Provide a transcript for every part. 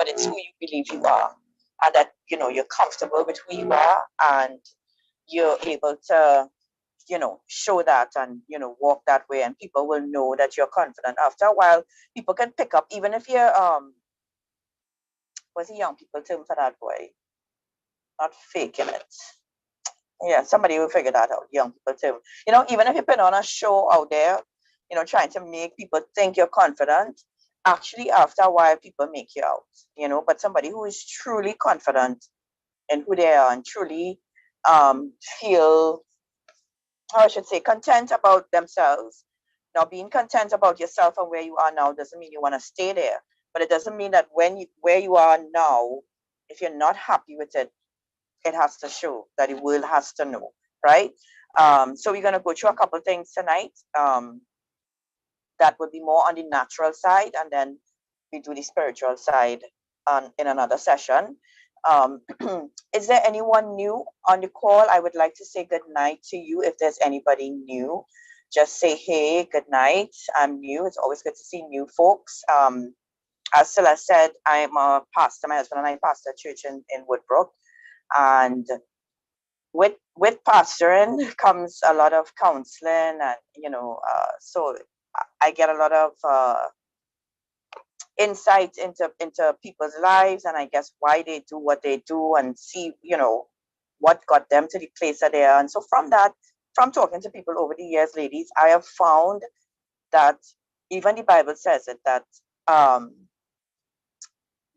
but it's who you believe you are, and that you're comfortable with who you are, and you're able to show that, and walk that way, and people will know that you're confident. After a while, people can pick up, even if you're what's the young people term for that, boy? Not faking it. Yeah, somebody will figure that out. Young people term. Even if you put on a show out there, trying to make people think you're confident, actually after a while people make you out. But somebody who is truly confident in who they are, and truly feel, or I should say, content about themselves. Now, being content about yourself and where you are now doesn't mean you want to stay there, but it doesn't mean that where you are now, if you're not happy with it, it has to show, that the world has to know, right? So we're going to go through a couple things tonight. That would be more on the natural side, and then we do the spiritual side in another session. Is there anyone new on the call? I would like to say good night to you. If there's anybody new, just say, hey, good night. I'm new. It's always good to see new folks. As Celeste said, I'm a pastor. My husband and I pastor a church in Woodbrook. And with pastoring comes a lot of counseling, and, so I get a lot of insight into people's lives, and I guess why they do what they do, and see what got them to the place that they are. And so from talking to people over the years, ladies, I have found that even the Bible says it, that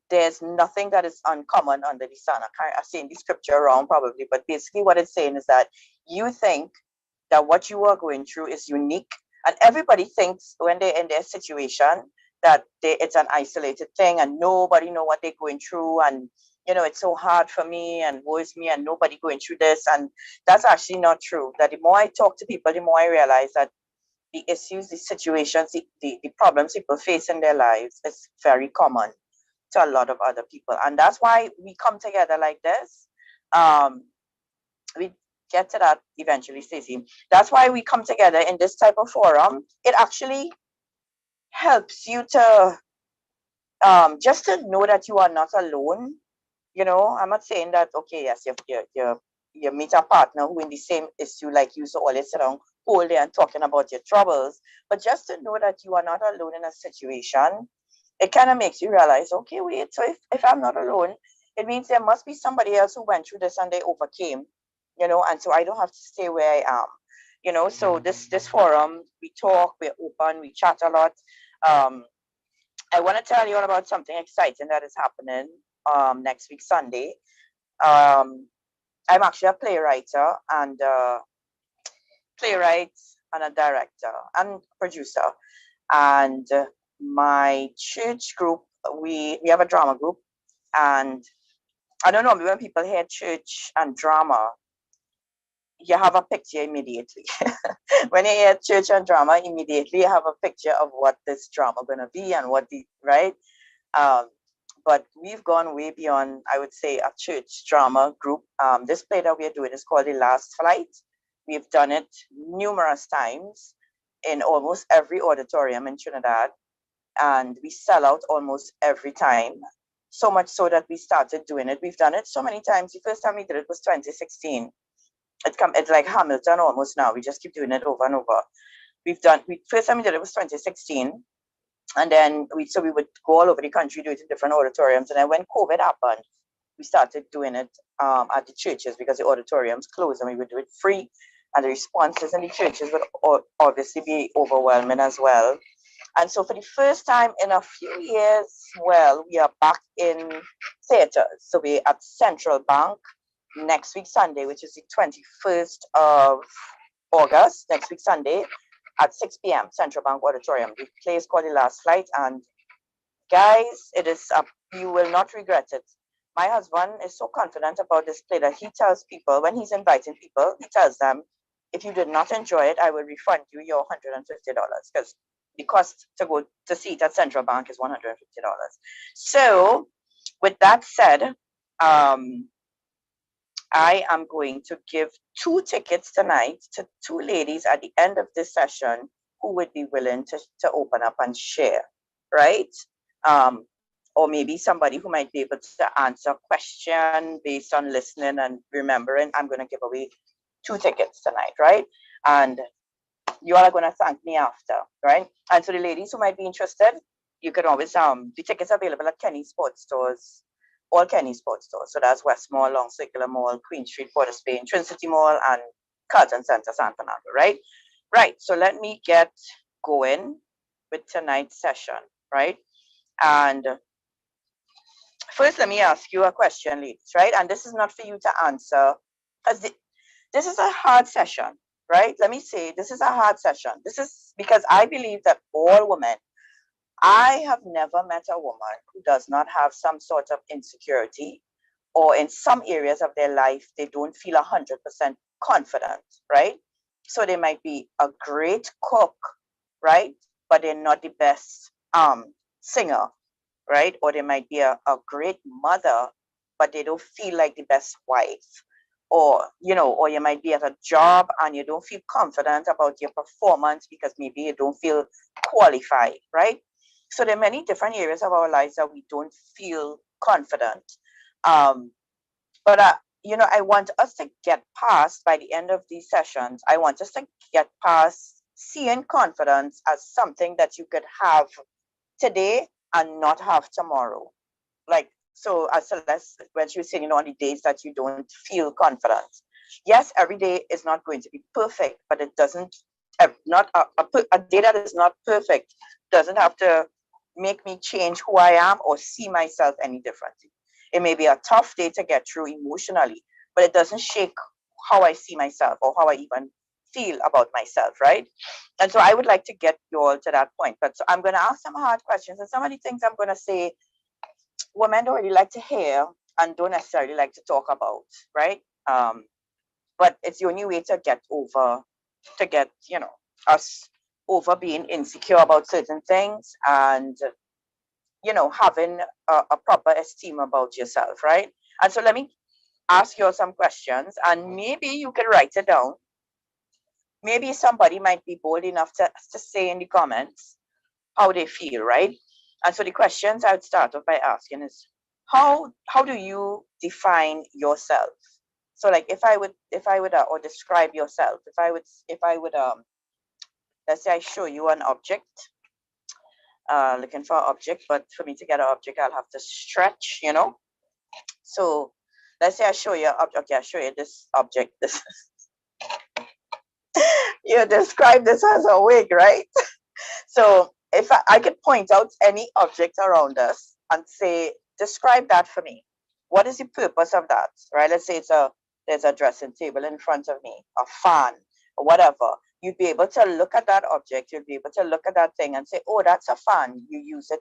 there's nothing that is uncommon under the sun. I'm saying the scripture wrong probably, but basically what it's saying is that you think that what you are going through is unique, and everybody thinks when they're in their situation that it's an isolated thing, and nobody know what they're going through, and it's so hard for me, and woe is me, and nobody going through this. And that's actually not true. That the more I talk to people, the more I realize that the issues, the situations, the problems people face in their lives is very common to a lot of other people. And that's why we come together like this. We get to that eventually, Stacey. That's why we come together in this type of forum. It actually helps you to just to know that you are not alone. I'm not saying that, okay, yes, you meet a partner who in the same issue like you, so always sit down whole day and talking about your troubles, but just to know that you are not alone in a situation, it kind of makes you realize, okay, wait, so if I'm not alone, it means there must be somebody else who went through this and they overcame, and so I don't have to stay where I am. So this forum, we talk, we're open, we chat a lot. I want to tell you all about something exciting that is happening next week, Sunday. I'm actually a playwright and a director and producer. And my church group, we have a drama group. And I don't know, when people hear church and drama, you have a picture immediately. When you hear church and drama, immediately you have a picture of what this drama going to be, and right? But we've gone way beyond, I would say, a church drama group. This play that we are doing is called The Last Flight. We've done it numerous times in almost every auditorium in Trinidad, and we sell out almost every time. So much so that we started doing it. We've done it so many times. The first time we did it was 2016. It's like Hamilton almost now. We just keep doing it over and over. First time we did it was 2016. And then we would go all over the country, do it in different auditoriums. And then when COVID happened, we started doing it at the churches, because the auditoriums closed, and we would do it free. And the responses in the churches would obviously be overwhelming as well. And so for the first time in a few years, we are back in theaters. So we're at Central Bank next week, Sunday, which is the 21st of August, next week, Sunday, at 6 p.m., Central Bank Auditorium. The play is called The Last Flight, and guys, you will not regret it. My husband is so confident about this play that he tells people, when he's inviting people, he tells them, if you did not enjoy it, I will refund you your $150, because the cost to go to see it at Central Bank is $150. So with that said, I am going to give 2 tickets tonight to 2 ladies at the end of this session who would be willing to open up and share, right? or maybe somebody who might be able to answer a question based on listening and remembering, I'm going to give away 2 tickets tonight, right? And you all are going to thank me after, right? And so the ladies who might be interested, you can always the tickets are available at Kenny Sports Stores, all Kenny Sports Stores. So that's West Mall, Long Circular Mall, Queen Street, Port of Spain, Trinity Mall, and Carlton Center, San Fernando, right? Right. So let me get going with tonight's session, right? And first, let me ask you a question, ladies, right? And this is not for you to answer, because this is a hard session, right? Let me say, this is a hard session. This is because I believe that all women, I have never met a woman who does not have some sort of insecurity, or in some areas of their life, they don't feel 100% confident, right? So they might be a great cook, right? But they're not the best singer, right? Or they might be a great mother, but they don't feel like the best wife. Or, or you might be at a job and you don't feel confident about your performance because maybe you don't feel qualified, right? So there are many different areas of our lives that we don't feel confident. But I want us to get past, by the end of these sessions, I want us to get past seeing confidence as something that you could have today and not have tomorrow. Like, so as Celeste, when she was saying, on the days that you don't feel confident. Yes, every day is not going to be perfect, but it doesn't, not a day that is not perfect doesn't have to make me change who I am or see myself any differently. It may be a tough day to get through emotionally, but it doesn't shake how I see myself or how I even feel about myself, right? And so I would like to get you all to that point. But so I'm going to ask some hard questions, and some of the things I'm going to say, women don't really like to hear and don't necessarily like to talk about, right? But it's the only way to get over, to get, us over being insecure about certain things, and, having a proper esteem about yourself, right? And so let me ask you some questions, and maybe you can write it down. Maybe somebody might be bold enough to say in the comments how they feel, right? And so the questions I would start off by asking is, how do you define yourself? So like if I would or describe yourself, if I would let's say I show you an object, looking for an object, but for me to get an object I'll have to stretch, So let's say I show you okay, I show you this object. This you describe this as a wig, right? So if I could point out any object around us and say, describe that for me. What is the purpose of that, right? Let's say there's a dressing table in front of me, a fan, or whatever. You'd be able to look at that object. You'd be able to look at that thing and say, oh, that's a fan. You use it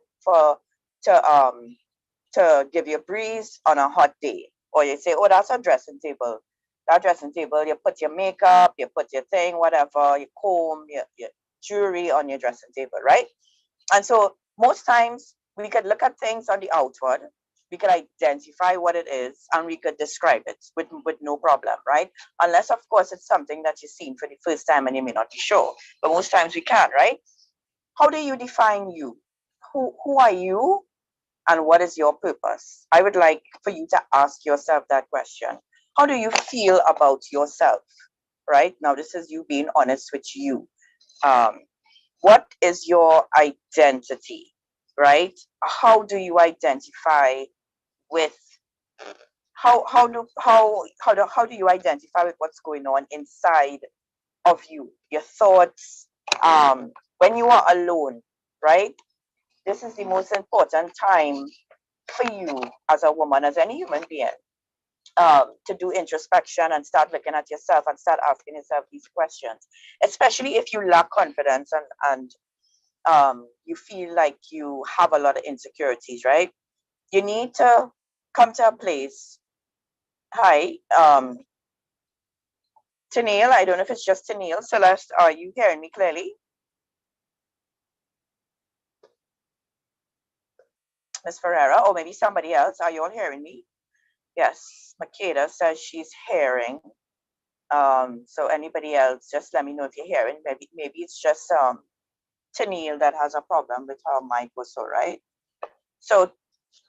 to give you a breeze on a hot day. Or you say, oh, that's a dressing table. That dressing table, you put your makeup, you put your thing, whatever, your comb, your jewelry on your dressing table, right? And so most times we could look at things on the outward, we could identify what it is, and we could describe it with no problem, right? Unless, of course, it's something that you've seen for the first time and you may not be sure. But most times we can, right? How do you define you? Who are you? And what is your purpose? I would like for you to ask yourself that question. How do you feel about yourself? Right? Now, this is you being honest with you. What is your identity? Right? How do you identify with how do you identify with what's going on inside of you? Your thoughts, when you are alone, right? This is the most important time for you as a woman, as any human being, to do introspection and start looking at yourself and start asking yourself these questions, especially if you lack confidence and you feel like you have a lot of insecurities, right? You need to come to a place. Hi, Tennille, I don't know if it's just Tennille. Celeste, are you hearing me clearly? Miss Ferreira, or maybe somebody else. Are you all hearing me? Yes, Makeda says she's hearing. So anybody else, just let me know if you're hearing. Maybe it's just Tennille that has a problem with her mic or so, right? So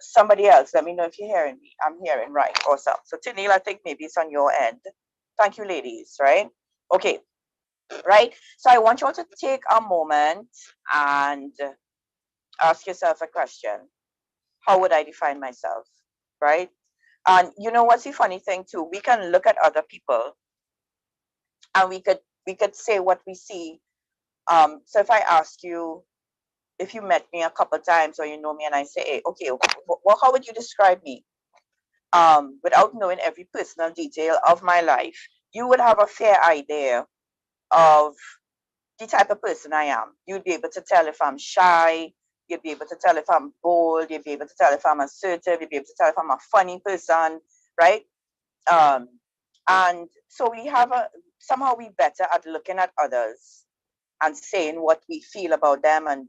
Somebody else, let me know if you're hearing me. I'm hearing, right? Awesome. So Tennille, I think maybe it's on your end. Thank you, ladies, right? Okay, right? So I want you all to take a moment and ask yourself a question. How would I define myself? Right? And you know what's the funny thing too? We can look at other people and we could say what we see. So if I ask you if you met me a couple times or you know me and I say, hey, okay, well, how would you describe me? Without knowing every personal detail of my life, you would have a fair idea of the type of person I am. You'd be able to tell if I'm shy. You'd be able to tell if I'm bold. You'd be able to tell if I'm assertive. You'd be able to tell if I'm a funny person, right? Um, and so we have a somehow we better at looking at others and saying what we feel about them and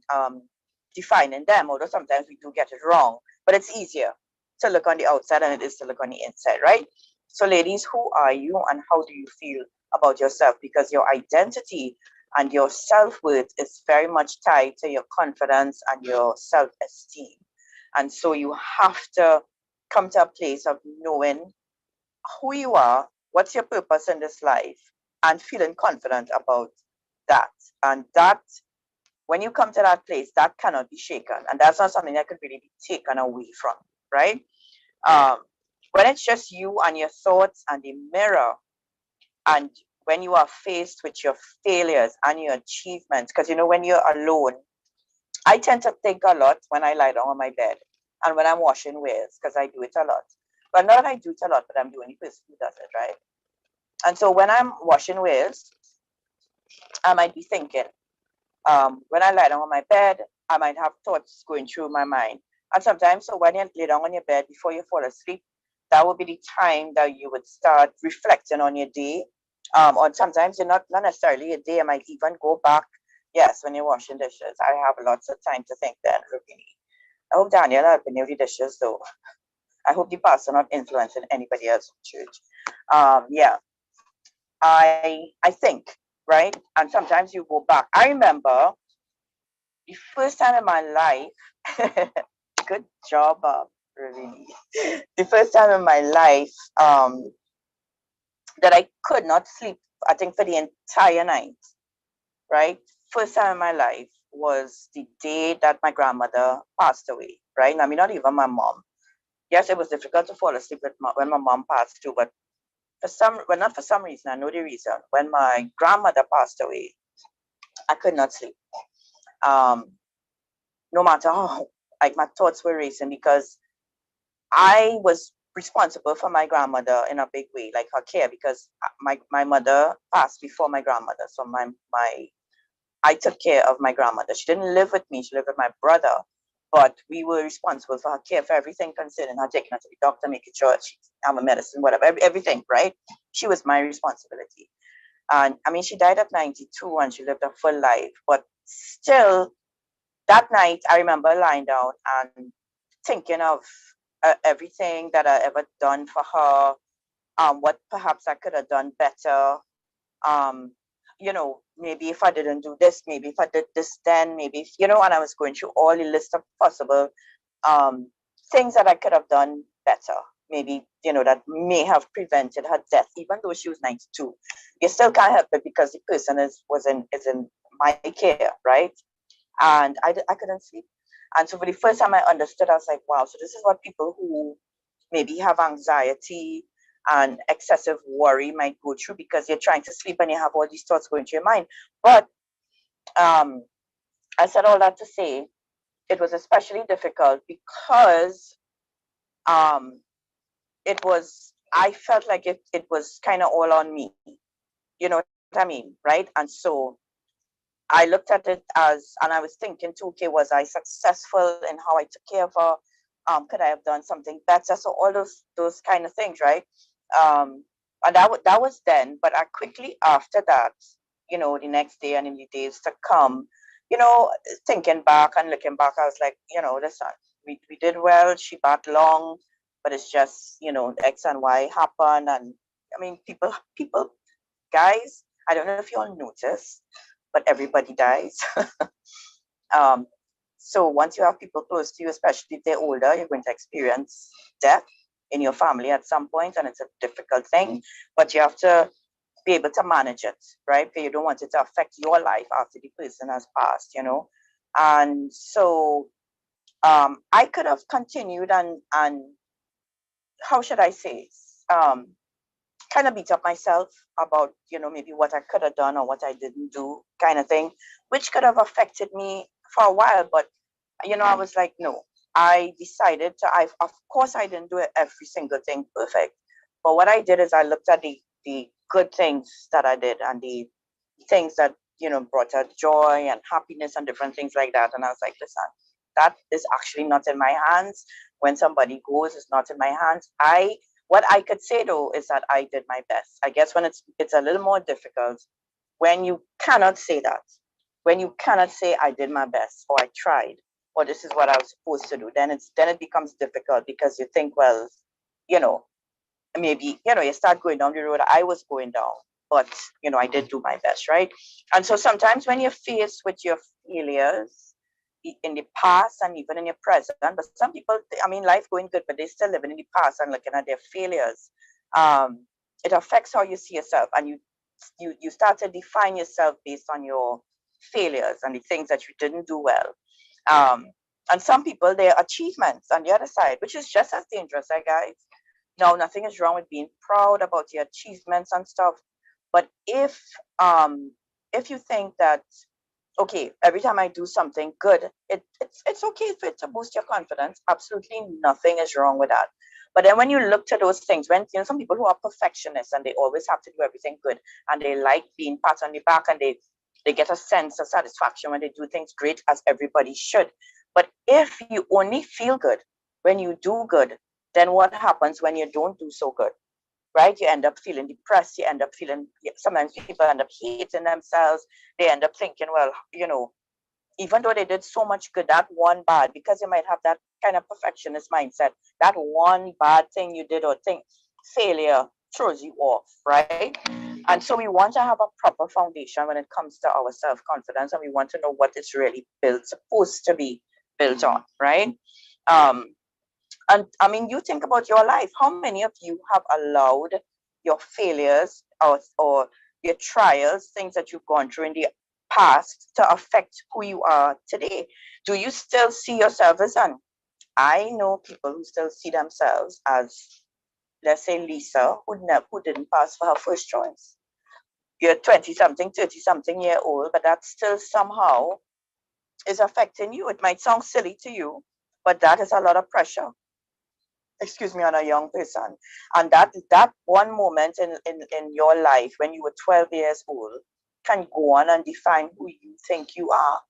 defining them. Although sometimes we do get it wrong, but it's easier to look on the outside than it is to look on the inside, right? So, ladies, who are you and how do you feel about yourself? Because your identity and your self worth is very much tied to your confidence and your self esteem. And so you have to come to a place of knowing who you are, what's your purpose in this life, and feeling confident about that. And that, when you come to that place, that cannot be shaken. And that's not something that could really be taken away from, right? Um, when it's just you and your thoughts and the mirror, and when you are faced with your failures and your achievements, because you know, when you're alone, I tend to think a lot when I lie down on my bed and when I'm washing wheels, because I do it a lot. But not that I do it a lot, but I'm the only person who does it, right? And so when I'm washing wheels, I might be thinking, when I lie down on my bed, I might have thoughts going through my mind. And sometimes, so when you lay down on your bed before you fall asleep, that would be the time that you would start reflecting on your day. Or sometimes you're not necessarily a day. I might even go back. Yes, when you're washing dishes, I have lots of time to think then, really. I hope Daniel helping you with the dishes though. I hope the pastor not influencing anybody else in church. Yeah, I think, right? And sometimes you go back. I remember the first time in my life, good job, really. The first time in my life that I could not sleep, I think for the entire night, right? First time in my life was the day that my grandmother passed away, right? I mean, not even my mom. Yes, it was difficult to fall asleep when my mom passed too, but well, not for some reason, I know the reason. When my grandmother passed away, I could not sleep. Um, no matter how, like my thoughts were racing because I was responsible for my grandmother in a big way, like her care, because my mother passed before my grandmother. So my I took care of my grandmother. She didn't live with me, she lived with my brother. But we were responsible for her care, for everything concerning her, taking her to the doctor, making sure she had a medicine, whatever, everything, right? She was my responsibility. And I mean, she died at 92 and she lived a full life. But still, that night, I remember lying down and thinking of everything that I ever done for her, what perhaps I could have done better. Um, you know, maybe if I didn't do this, maybe if I did this then, maybe, if, you know, and I was going through all the list of possible um, things that I could have done better. Maybe, you know, that may have prevented her death, even though she was 92. You still can't help it because the person is in my care, right? And I couldn't sleep. And so for the first time I understood, I was like, wow, so this is what people who maybe have anxiety and excessive worry might go through because you're trying to sleep and you have all these thoughts going through your mind. But um, I said all that to say it was especially difficult because um, it was, I felt like it was kind of all on me. You know what I mean? Right? And so I looked at it as, and I was thinking too, okay, was I successful in how I took care of her? Could I have done something better? So all those kind of things, right? Um, and that was then, but I quickly after that, you know, the next day and in the days to come, you know, thinking back and looking back, I was like, you know, listen, we did well. She battled long, but it's just, you know, X and Y happen, and I mean, people, guys. I don't know if you all notice, but everybody dies. um, So once you have people close to you, especially if they're older, you're going to experience death in your family at some point, and it's a difficult thing, but you have to be able to manage it, right? Because you don't want it to affect your life after the person has passed, you know. And so I could have continued and how should I say, um, kind of beat up myself about, you know, maybe what I could have done or what I didn't do, kind of thing, which could have affected me for a while. But you know, I was like, no, I decided to. I Of course I didn't do it every single thing perfect, but what I did is I looked at the good things that I did and the things that, you know, brought out joy and happiness and different things like that. And I was like, listen, that is actually not in my hands. When somebody goes, it's not in my hands. What I could say though is that I did my best. I guess when it's a little more difficult when you cannot say that, when you cannot say I did my best or I tried or this is what I was supposed to do, then it becomes difficult because you think, well, you know, maybe, you know, you start going down the road I was going down, but you know, I did do my best, right? And so sometimes when you're faced with your failures in the past and even in your present, but some people, I mean, life going good, but they still living in the past and looking at their failures. It affects how you see yourself, and you start to define yourself based on your failures and the things that you didn't do well. Um, and some people, their achievements on the other side, which is just as dangerous, guys. No, nothing is wrong with being proud about your achievements and stuff. But if you think that, okay, every time I do something good, it's okay for it to boost your confidence. Absolutely nothing is wrong with that. But then when you look to those things, when you know some people who are perfectionists and they always have to do everything good and they like being pat on the back and they get a sense of satisfaction when they do things great as everybody should. But if you only feel good when you do good, then what happens when you don't do so good? Right? You end up feeling depressed. You end up feeling, sometimes people end up hating themselves. They end up thinking, well, you know, even though they did so much good, that one bad, because you might have that kind of perfectionist mindset, that one bad thing you did or thing, failure throws you off, right? And so we want to have a proper foundation when it comes to our self confidence, and we want to know what it's really supposed to be built on, right? Um, and I mean, you think about your life. How many of you have allowed your failures or your trials, things that you've gone through in the past, to affect who you are today? Do you still see yourself as an? I know people who still see themselves as, let's say, Lisa, who didn't pass for her first choice. You're 20 something, 30 something year old, but that still somehow is affecting you. It might sound silly to you, but that is a lot of pressure, excuse me, on a young person. And that one moment in your life when you were 12 years old can go on and define who you think you are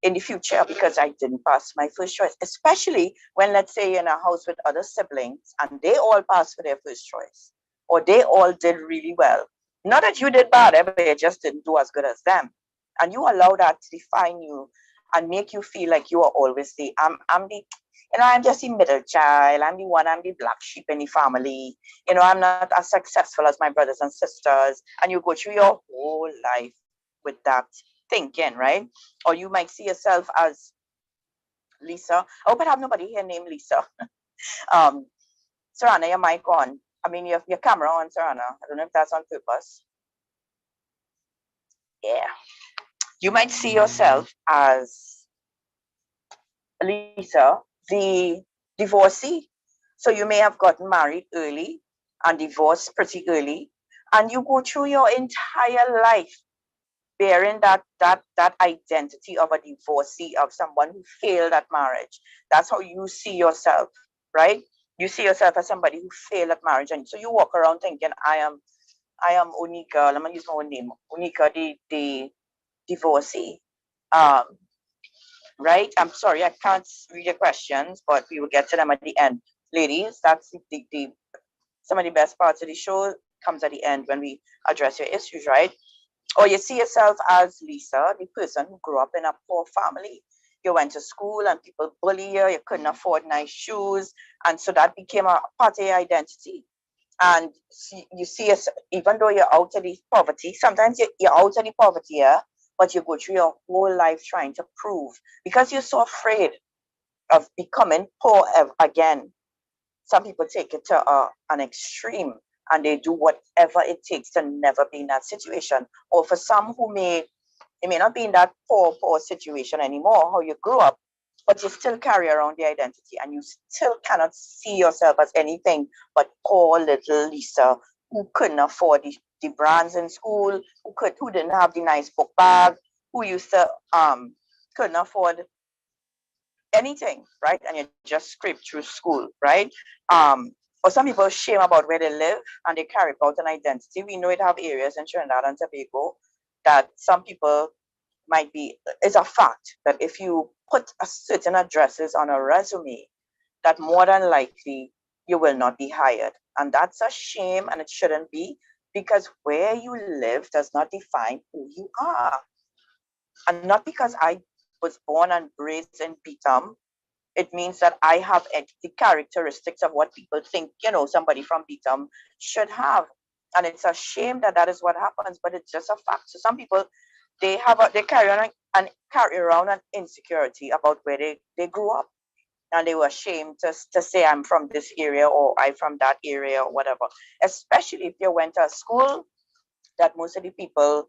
in the future, because I didn't pass my first choice, especially when, let's say, you're in a house with other siblings and they all passed for their first choice or they all did really well. Not that you did bad, but you just didn't do as good as them. And you allow that to define you and make you feel like you are always I'm the, you know, I'm just the middle child. I'm the black sheep in the family. You know, I'm not as successful as my brothers and sisters. And you go through your whole life with that thinking, right? Or you might see yourself as Lisa. I hope I have nobody here named Lisa. um, Sarana, your mic on. I mean, your camera on, Sarana. I don't know if that's on purpose. Yeah. You might see yourself as Lisa, the divorcee. So you may have gotten married early and divorced pretty early, and you go through your entire life bearing that identity of a divorcee, of someone who failed at marriage. That's how you see yourself, right? You see yourself as somebody who failed at marriage, and so you walk around thinking, I am Unika. Let me use my own name, Unika, the divorcee. Um, right? I'm sorry, I can't read your questions, but we will get to them at the end. Ladies, that's the some of the best parts of the show comes at the end when we address your issues, right? Or you see yourself as Lisa, the person who grew up in a poor family. You went to school and people bully you, you couldn't afford nice shoes. And so that became a part of your identity. And you see, even though you're out of the poverty, sometimes you're out of the poverty, yeah, but you go through your whole life trying to prove because you're so afraid of becoming poor again. Some people take it to an extreme and they do whatever it takes to never be in that situation. Or for some who it may not be in that poor situation anymore, how you grew up, but you still carry around the identity and you still cannot see yourself as anything but poor little Lisa who couldn't afford the brands in school, who didn't have the nice book bag, who used to couldn't afford anything, right? And you just scrape through school, right? Or some people shame about where they live and they carry out an identity. We know it have areas in Trinidad and Tobago that some people might be, it's a fact that if you put a certain addresses on a resume, that more than likely you will not be hired. And that's a shame and it shouldn't be because where you live does not define who you are. And not because I was born and raised in Beetham, it means that I have the characteristics of what people think, somebody from Beetham should have. And it's a shame that that is what happens, but it's just a fact. So some people, they carry around an insecurity about where they grew up. And they were ashamed to say I'm from this area or I'm from that area or whatever. Especially if you went to a school that most of the people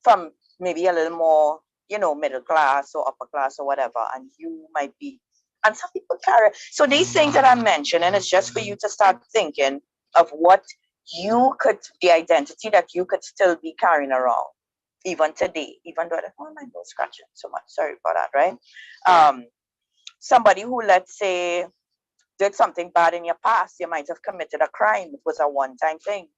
from maybe a little more, middle class or upper class or whatever, and you might be, and some people carry. So these things that I mentioned, and it's just for you to start thinking of what the identity that you could still be carrying around, even today, even though, oh, my nose scratching so much. Sorry about that, right? Somebody who, let's say, did something bad in your past, you might have committed a crime. It was a one-time thing.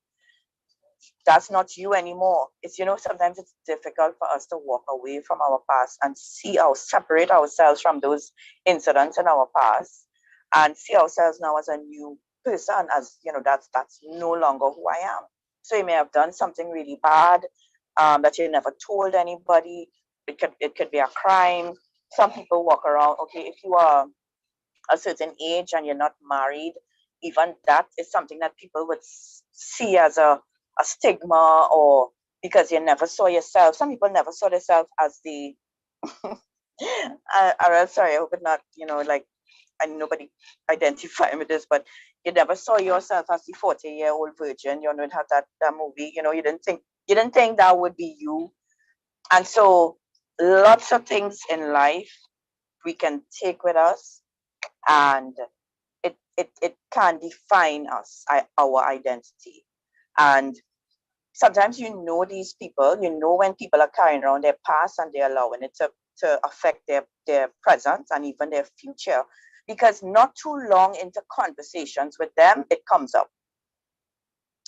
That's not you anymore. It's, sometimes it's difficult for us to walk away from our past and separate ourselves from those incidents in our past and see ourselves now as a new person, as, that's no longer who I am. So you may have done something really bad that you never told anybody. It could be a crime. Some people walk around, okay, if you are a certain age and you're not married, even that is something that people would see as a stigma, or because you never saw yourself. Some people never saw themselves as the I'm sorry, I hope it not, like, and nobody identify with this, but you never saw yourself as the 40-year-old virgin. It had that movie, you didn't think that would be you. And so lots of things in life we can take with us, and it can define us, our identity. And sometimes these people, when people are carrying around their past and they're allowing it to affect their present and even their future, because not too long into conversations with them, it comes up.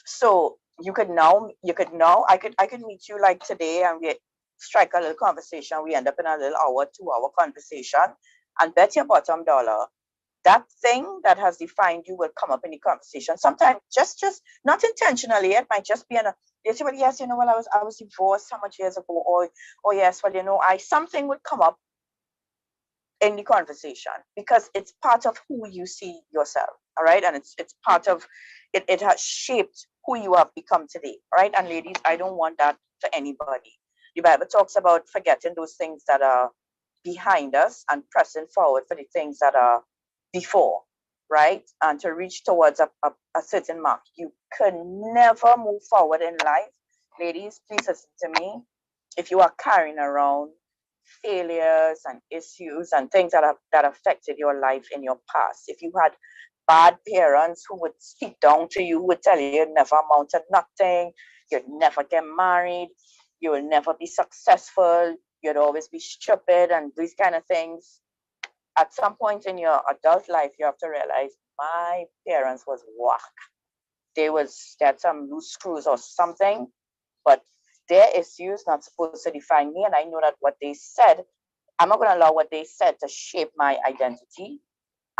So I could meet you like today and we strike a little conversation. We end up in a little hour, 2 hour conversation, and bet your bottom dollar that thing that has defined you will come up in the conversation. Sometimes just not intentionally. It might just be they say, well, yes, well, I was divorced so much years ago, or yes, well, something would come up in the conversation because it's part of who you see yourself. All right. And it's part of it has shaped who you have become today. All right. And ladies, I don't want that for anybody. The Bible talks about forgetting those things that are behind us and pressing forward for the things that are before, right? And to reach towards a certain mark. You can never move forward in life. Ladies, please listen to me. If you are carrying around failures and issues and things that affected your life in your past, if you had bad parents who would speak down to you, who would tell you you'd never amount to nothing, you'd never get married, you will never be successful, you'd always be stupid, and these kind of things, at some point in your adult life, you have to realize my parents was whack. They had some loose screws or something, but their issues not supposed to define me. And I know that what they said, I'm not going to allow what they said to shape my identity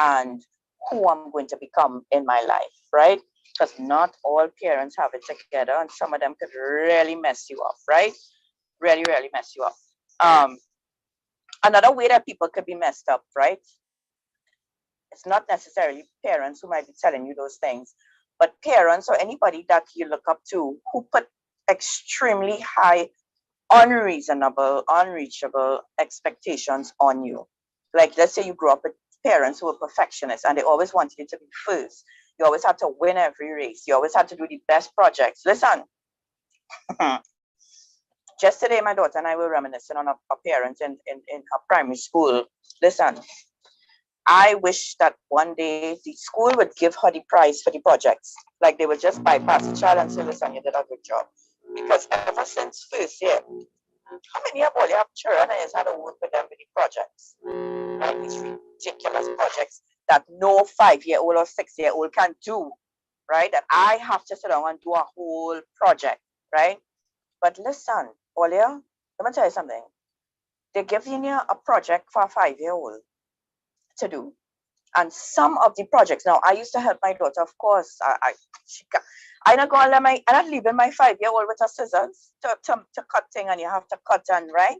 and who I'm going to become in my life, right? Because not all parents have it together, and some of them could really mess you up, right? Really, really mess you up. Another way that people could be messed up, right? It's not necessarily parents who might be telling you those things, but parents or anybody that you look up to who put extremely high unreasonable, unreachable expectations on you. Like, let's say you grew up with parents who were perfectionists and they always wanted you to be first. You always had to win every race. You always had to do the best projects. Listen, just today, my daughter and I were reminiscing on our parents in her primary school. Listen, I wish that one day the school would give her the prize for the projects. Like they would just bypass the child and say, listen, you did a good job. Because ever since first year, how many of all you have children and you had to work with them with the projects? Like these ridiculous projects that no 5-year-old or 6-year-old can do, right? That I have to sit down and do a whole project, right? But listen, Olia, let me tell you something. They're giving you a project for a 5-year-old to do. And some of the projects, now I used to help my daughter, of course. I'm not going to let I'm not leaving my 5-year-old with a scissors to cut thing, and you have to cut and right.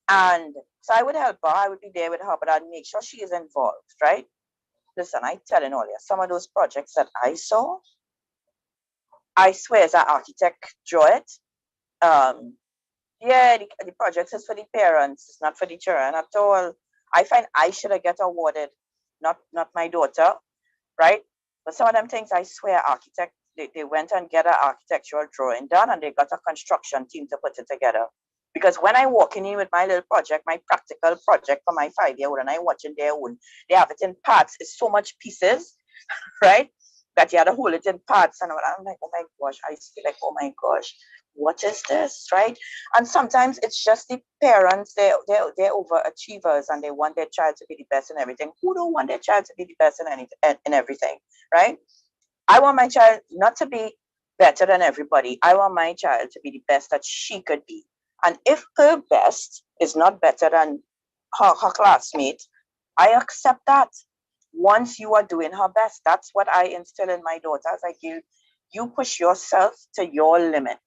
And so I would help her, I would be there with her, but I'd make sure she is involved, right? Listen, I telling all you, some of those projects that I saw, I swear as an architect draw it. Yeah, the project is for the parents, it's not for the children at all. I find I should have get awarded, not my daughter, right? But some of them things, I swear, architect, they went and get an architectural drawing done and they got a construction team to put it together. Because when I walk in with my little project, my practical project for my 5-year-old, and I watching their own, they have it in parts. It's so much pieces, right? That you had to hold it in parts. And I'm like, oh my gosh, I feel like, oh my gosh, what is this, right? And sometimes it's just the parents, they're overachievers and they want their child to be the best in everything. Who don't want their child to be the best in everything, right? I want my child not to be better than everybody. I want my child to be the best that she could be. And if her best is not better than her classmate, I accept that. Once you are doing her best, that's what I instill in my daughters. I give you push yourself to your limit.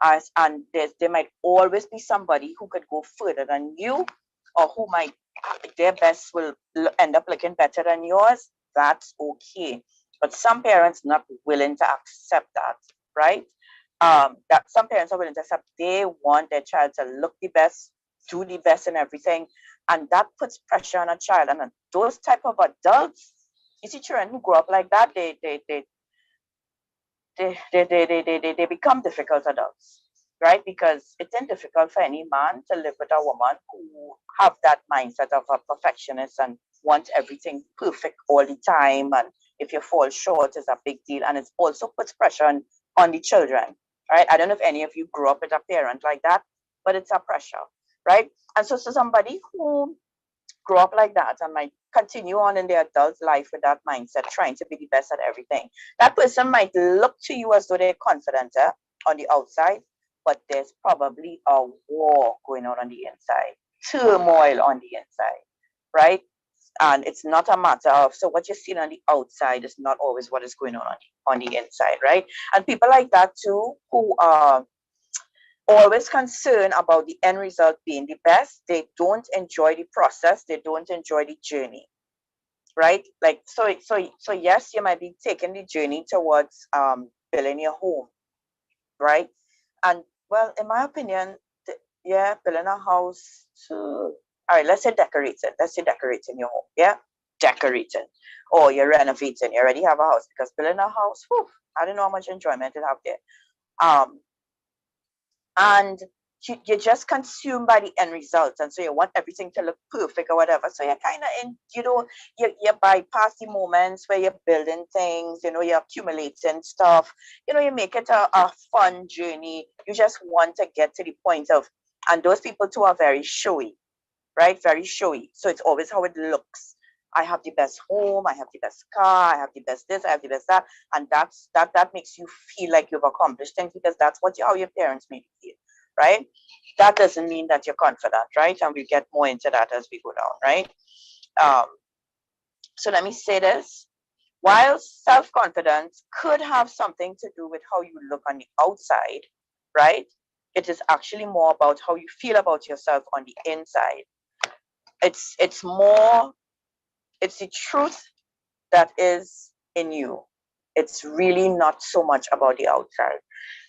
And there might always be somebody who could go further than you, or who might their best will end up looking better than yours. That's okay. But some parents not willing to accept that, right? That some parents are willing to accept they want their child to look the best, do the best in everything, and that puts pressure on a child. And those type of adults, you see, children who grow up like that, they become difficult adults, right? Because it's difficult for any man to live with a woman who have that mindset of a perfectionist and want everything perfect all the time. And if you fall short, it's a big deal. And it also puts pressure on the children, right? I don't know if any of you grew up with a parent like that, but it's a pressure, right? And so somebody who grow up like that and might continue on in their adult life with that mindset, trying to be the best at everything. That person might look to you as though they're confident on the outside, but there's probably a war going on the inside, turmoil on the inside, right? And it's not a matter of, so what you're seeing on the outside is not always what is going on the inside, right? And people like that too, who are always concerned about the end result being the best, they don't enjoy the process, they don't enjoy the journey, right? Like, so yes, you might be taking the journey towards building your home, right? And well, in my opinion, yeah, building a house to, all right, let's say decorating. Let's say decorating your home, yeah? Decorating. Or you're renovating, you already have a house, because building a house, whew, I don't know how much enjoyment it have there. And you're just consumed by the end result, and so you want everything to look perfect or whatever, so you're kind of in, you bypass the moments where you're building things, you're accumulating stuff, you make it a fun journey. You just want to get to the point of, and those people too are very showy, right? Very showy. So it's always how it looks. I have the best home, I have the best car, I have the best this, I have the best that. And that makes you feel like you've accomplished things, because that's how your parents made you feel, right? That doesn't mean that you're confident, right? And we'll get more into that as we go down, right? So let me say this. While self-confidence could have something to do with how you look on the outside, right? It is actually more about how you feel about yourself on the inside. It's the truth that is in you. It's really not so much about the outside.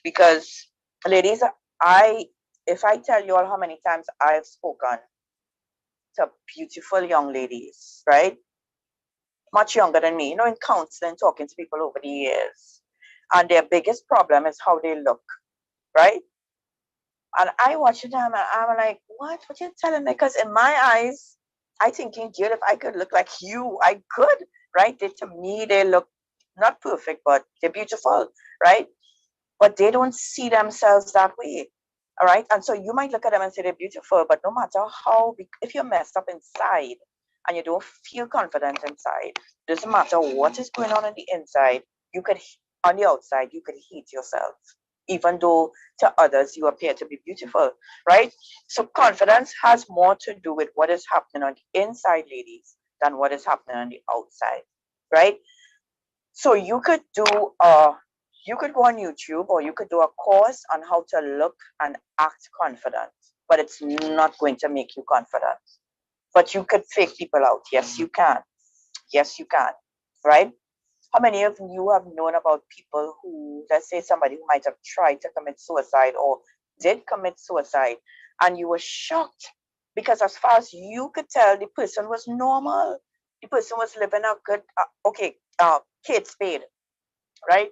Because, ladies, I if I tell you all how many times I've spoken to beautiful young ladies, right? Much younger than me, in counseling, talking to people over the years. And their biggest problem is how they look, right? And I watch them and I'm like, what you telling me? Because in my eyes, I thinking, girl, if I could look like you, I could, right? To me, they look not perfect, but they're beautiful, right? But they don't see themselves that way. All right. And so you might look at them and say they're beautiful, but no matter how, if you're messed up inside and you don't feel confident inside, doesn't matter what is going on the inside, you could, on the outside, you could hate yourself, even though to others you appear to be beautiful, right? So confidence has more to do with what is happening on the inside, ladies, than what is happening on the outside, right? So you could go on YouTube or you could do a course on how to look and act confident, but it's not going to make you confident. But you could fake people out. Yes, you can. Yes, you can. Right? How many of you have known about people who, let's say somebody who might have tried to commit suicide or did commit suicide, and you were shocked because as far as you could tell, the person was normal. The person was living a good, Kate Spade, right?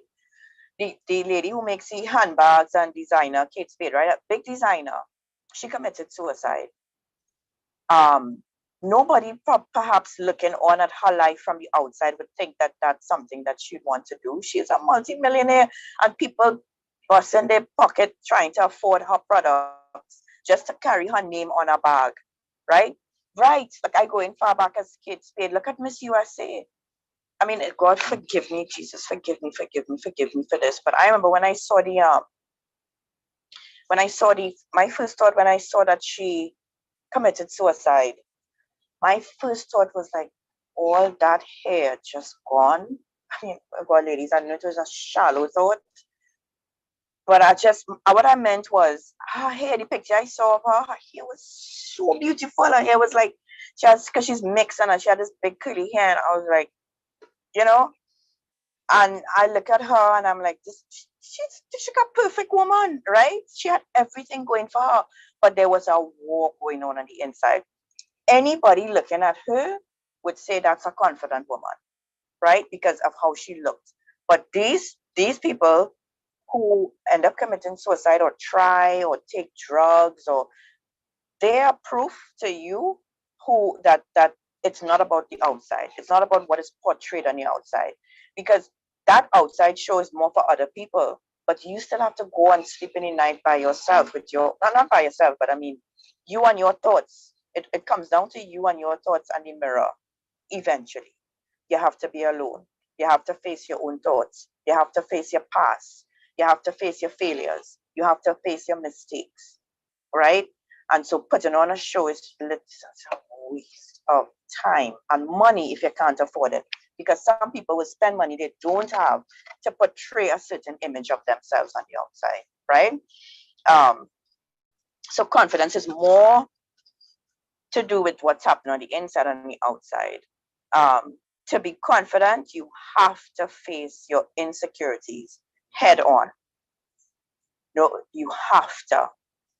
The lady who makes the handbags and designer, Kate Spade, right? A big designer. She committed suicide. Um, Nobody perhaps looking on at her life from the outside would think that that's something that she'd want to do. She's a multimillionaire, and people bust in their pocket trying to afford her products just to carry her name on a bag, right? Right. Like I go in far back as Kate Spade. Look at Miss USA. I mean, God forgive me, Jesus, forgive me for this. But I remember my first thought when I saw that she committed suicide, my first thought was like, all that hair just gone. I mean, God, ladies, I know it was a shallow thought, but what I meant was her hair, the picture I saw of her hair was so beautiful. Her hair was like, because she's mixed and she had this big curly hair, and I was like, you know, and I look at her and I'm like, she's a perfect woman, right? She had everything going for her, but there was a war going on the inside. Anybody looking at her would say that's a confident woman, right? Because of how she looked. But these people who end up committing suicide or try or take drugs, or they are proof to you who that it's not about the outside. It's not about what is portrayed on the outside, because that outside show is more for other people. But you still have to go and sleep in the night by yourself with your not by yourself, but I mean you and your thoughts. It comes down to you and your thoughts and the mirror. Eventually, you have to be alone. You have to face your own thoughts. You have to face your past. You have to face your failures. You have to face your mistakes, right? And so putting on a show is a waste of time and money if you can't afford it. Because some people will spend money they don't have to portray a certain image of themselves on the outside, right? Um, so confidence is more to do with what's happening on the inside and the outside. Um, to be confident, you have to face your insecurities head on. No, you have to.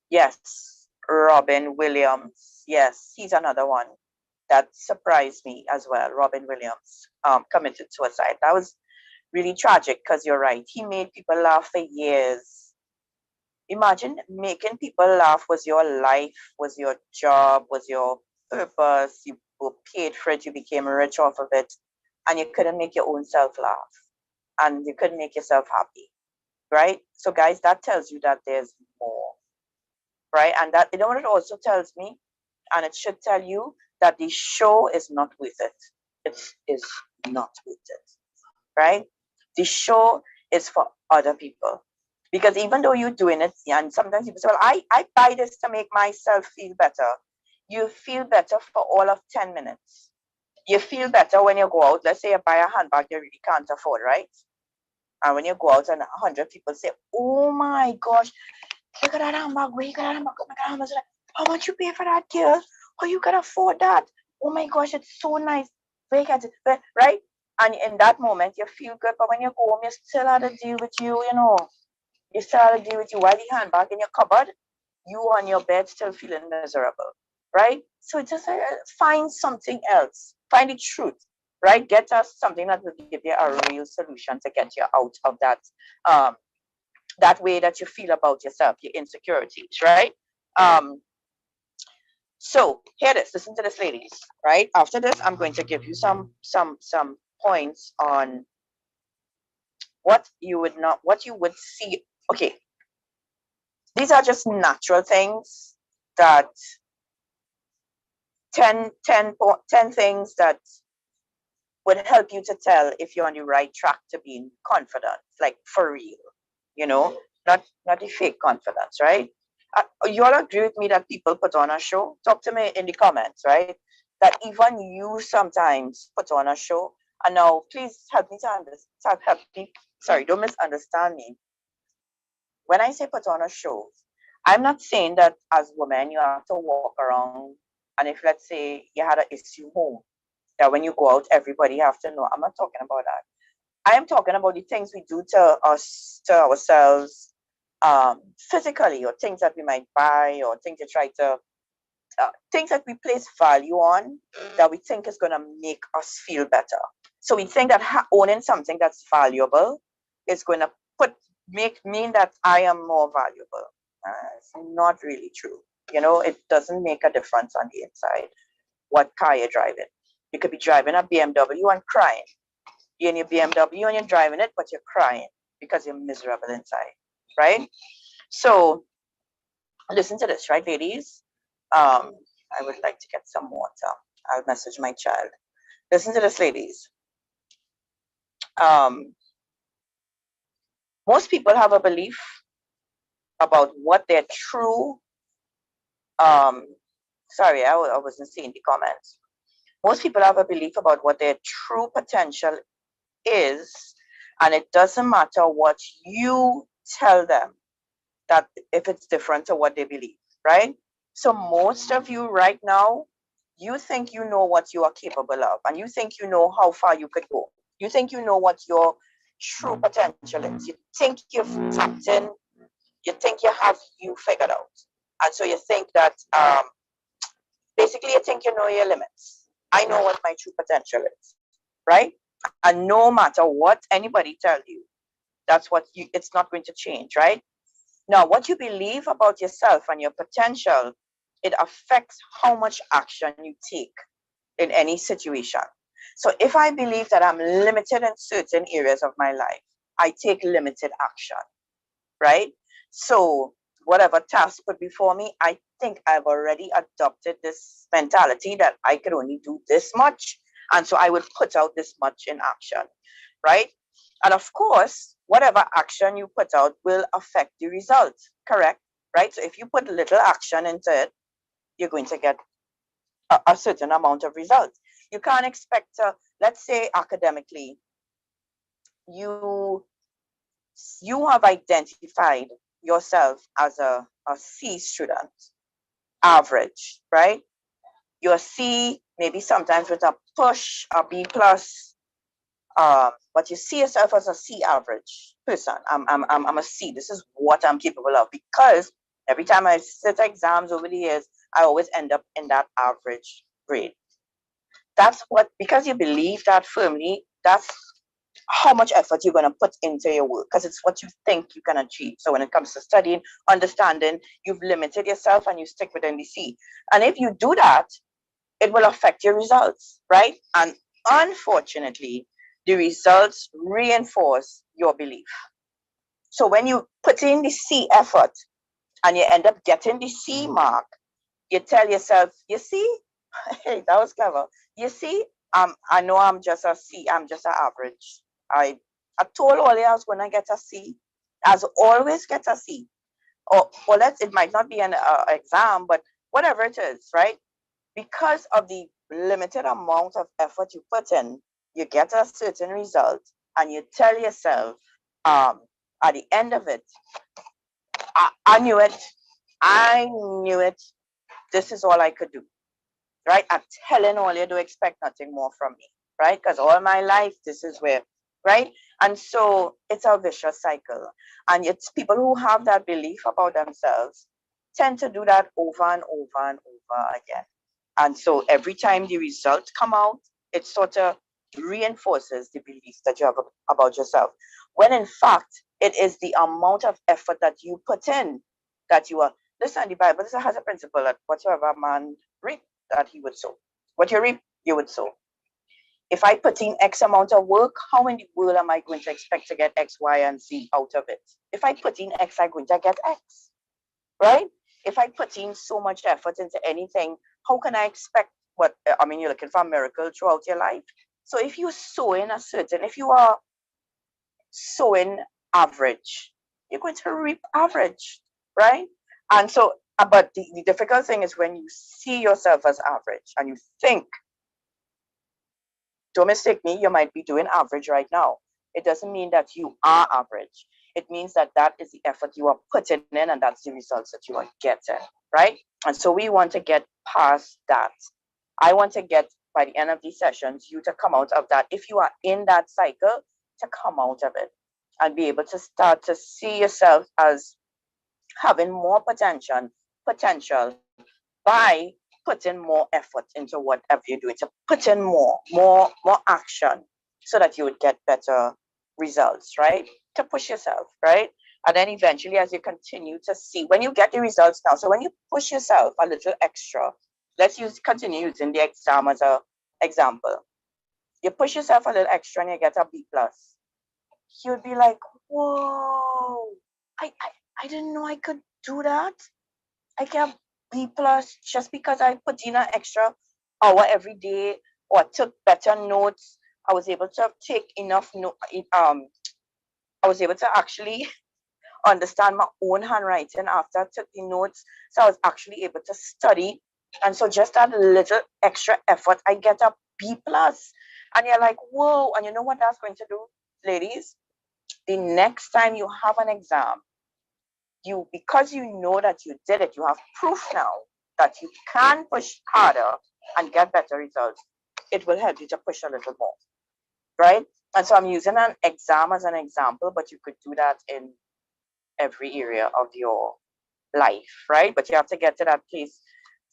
Yes, Robin Williams. Yes, he's another one that surprised me as well. Robin Williams committed suicide. That was really tragic because you're right. He made people laugh for years. Imagine making people laugh was your life, was your job, was your purpose. You were paid for it. You became rich off of it, and you couldn't make your own self laugh, and you couldn't make yourself happy, right? So, guys, that tells you that there's more, right? And that, you know what it also tells me, and it should tell you that the show is not worth it. It is not worth it, right? The show is for other people. Because even though you're doing it, and sometimes people say, well, I buy this to make myself feel better. You feel better for all of 10 minutes. You feel better when you go out. Let's say you buy a handbag you really can't afford, right? And when you go out and 100 people say, oh my gosh, look at that handbag, where you got that handbag, oh my God, how much you pay for that, girl? How you can afford that? Oh my gosh, it's so nice. Where you get it, right? And in that moment, you feel good, but when you go home, you still have to deal with you, you know. You still have to deal with you while the handbag in your cupboard. you on your bed still feeling miserable, right? So just find something else, find the truth, right? Get us something that will give you a real solution to get you out of um, that way that you feel about yourself, your insecurities, right? Um, so here it is. Listen to this, ladies. Right after this, I'm going to give you some points on what you would see. Okay, these are just natural things that 10 things that would help you to tell if you're on the right track to being confident, like for real, you know, not the fake confidence, right? You all agree with me that people put on a show? Talk to me in the comments, right? That even you sometimes put on a show. And now, please help me to understand. Help me. Sorry, don't misunderstand me. When I say put on a show, I'm not saying that as women you have to walk around and if let's say you had an issue home that when you go out everybody have to know. I'm not talking about that. I am talking about the things we do to ourselves physically, or things that we might buy, or things to try to things that we place value on that we think is going to make us feel better. So we think that owning something that's valuable is going to put make mean that I am more valuable. It's not really true. You know, it doesn't make a difference on the inside what car you're driving. You could be driving a BMW and crying. You're in your BMW and you're driving it, but you're crying because you're miserable inside, right? So listen to this, right, ladies? I would like to get some water. I'll message my child. Listen to this, ladies. Um, most people have a belief about what their true, um, sorry, I wasn't seeing the comments. Most people have a belief about what their true potential is, and it doesn't matter what you tell them, that if it's different to what they believe, right? So most of you right now, you think you know what you are capable of, and you think you know how far you could go. You think you know what your true potential is. You think you've tapped in. You think you have you figured out, and so you think that basically you think you know your limits. I know what my true potential is, right? And no matter what anybody tells you, that's what you. It's not going to change, right? Now, what you believe about yourself and your potential, it affects how much action you take in any situation. So if I believe that I'm limited in certain areas of my life, I take limited action, right? So whatever task put before me, I think I've already adopted this mentality that I could only do this much. And so I would put out this much in action, right? And of course, whatever action you put out will affect the result, correct? Right? So if you put little action into it, you're going to get a certain amount of results. You can't expect to, let's say academically, you you have identified yourself as a C student, average, right? You're C, maybe sometimes with a push, a B plus, but you see yourself as a C average person. I'm a C. This is what I'm capable of, because every time I sit exams over the years, I always end up in that average grade. That's what, because you believe that firmly, that's how much effort you're going to put into your work, because it's what you think you can achieve. So when it comes to studying, understanding, you've limited yourself and you stick within the C. And if you do that, it will affect your results, right? And unfortunately, the results reinforce your belief. So when you put in the C effort and you end up getting the C mark, you tell yourself, you see, hey, that was clever. You see, I know I'm just a C, I'm just an average. I told all I was gonna get a C. As always get a C. Or let's, it might not be an exam, but whatever it is, right? Because of the limited amount of effort you put in, you get a certain result, and you tell yourself, um, at the end of it, I knew it. I knew it. This is all I could do, right? I'm telling all you, do expect nothing more from me, right? Because all my life, this is where, right? And so it's a vicious cycle. And it's people who have that belief about themselves, tend to do that over and over and over again. And so every time the results come out, it sort of reinforces the beliefs that you have about yourself. When in fact, it is the amount of effort that you put in that you are. Listen, the Bible has a principle that whatsoever man reap, that he would sow. What you reap, you would sow. If I put in X amount of work, how in the world am I going to expect to get X, Y, and Z out of it? If I put in X, I'm going to get X, right? If I put in so much effort into anything, how can I expect what? I mean, you're looking for a miracle throughout your life. So if you sow in a certain, if you are sowing average, you're going to reap average, right? And so, but the difficult thing is when you see yourself as average and you think, don't mistake me, you might be doing average right now. It doesn't mean that you are average. It means that that is the effort you are putting in and that's the results that you are getting, right? And so we want to get past that. I want to get, by the end of these sessions, you to come out of that. If you are in that cycle, to come out of it and be able to start to see yourself as having more potential by putting more effort into whatever you're doing, to put in more action so that you would get better results, right? To push yourself, right? And then eventually, as you continue to see, when you get the results now, so when you push yourself a little extra, let's continue using the exam as an example. You push yourself a little extra and you get a B plus. You'd be like, whoa, I didn't know I could do that. I get B plus just because I put in an extra hour every day or took better notes. I was able to take enough I was able to actually understand my own handwriting after I took the notes. So I was actually able to study. And so just that little extra effort, I get a B plus. And you're like, whoa. And you know what that's going to do, ladies? The next time you have an exam, because you know that you did it, you have proof now that you can push harder and get better results. It will help you to push a little more, right? And so I'm using an exam as an example, but you could do that in every area of your life, right? But you have to get to that place.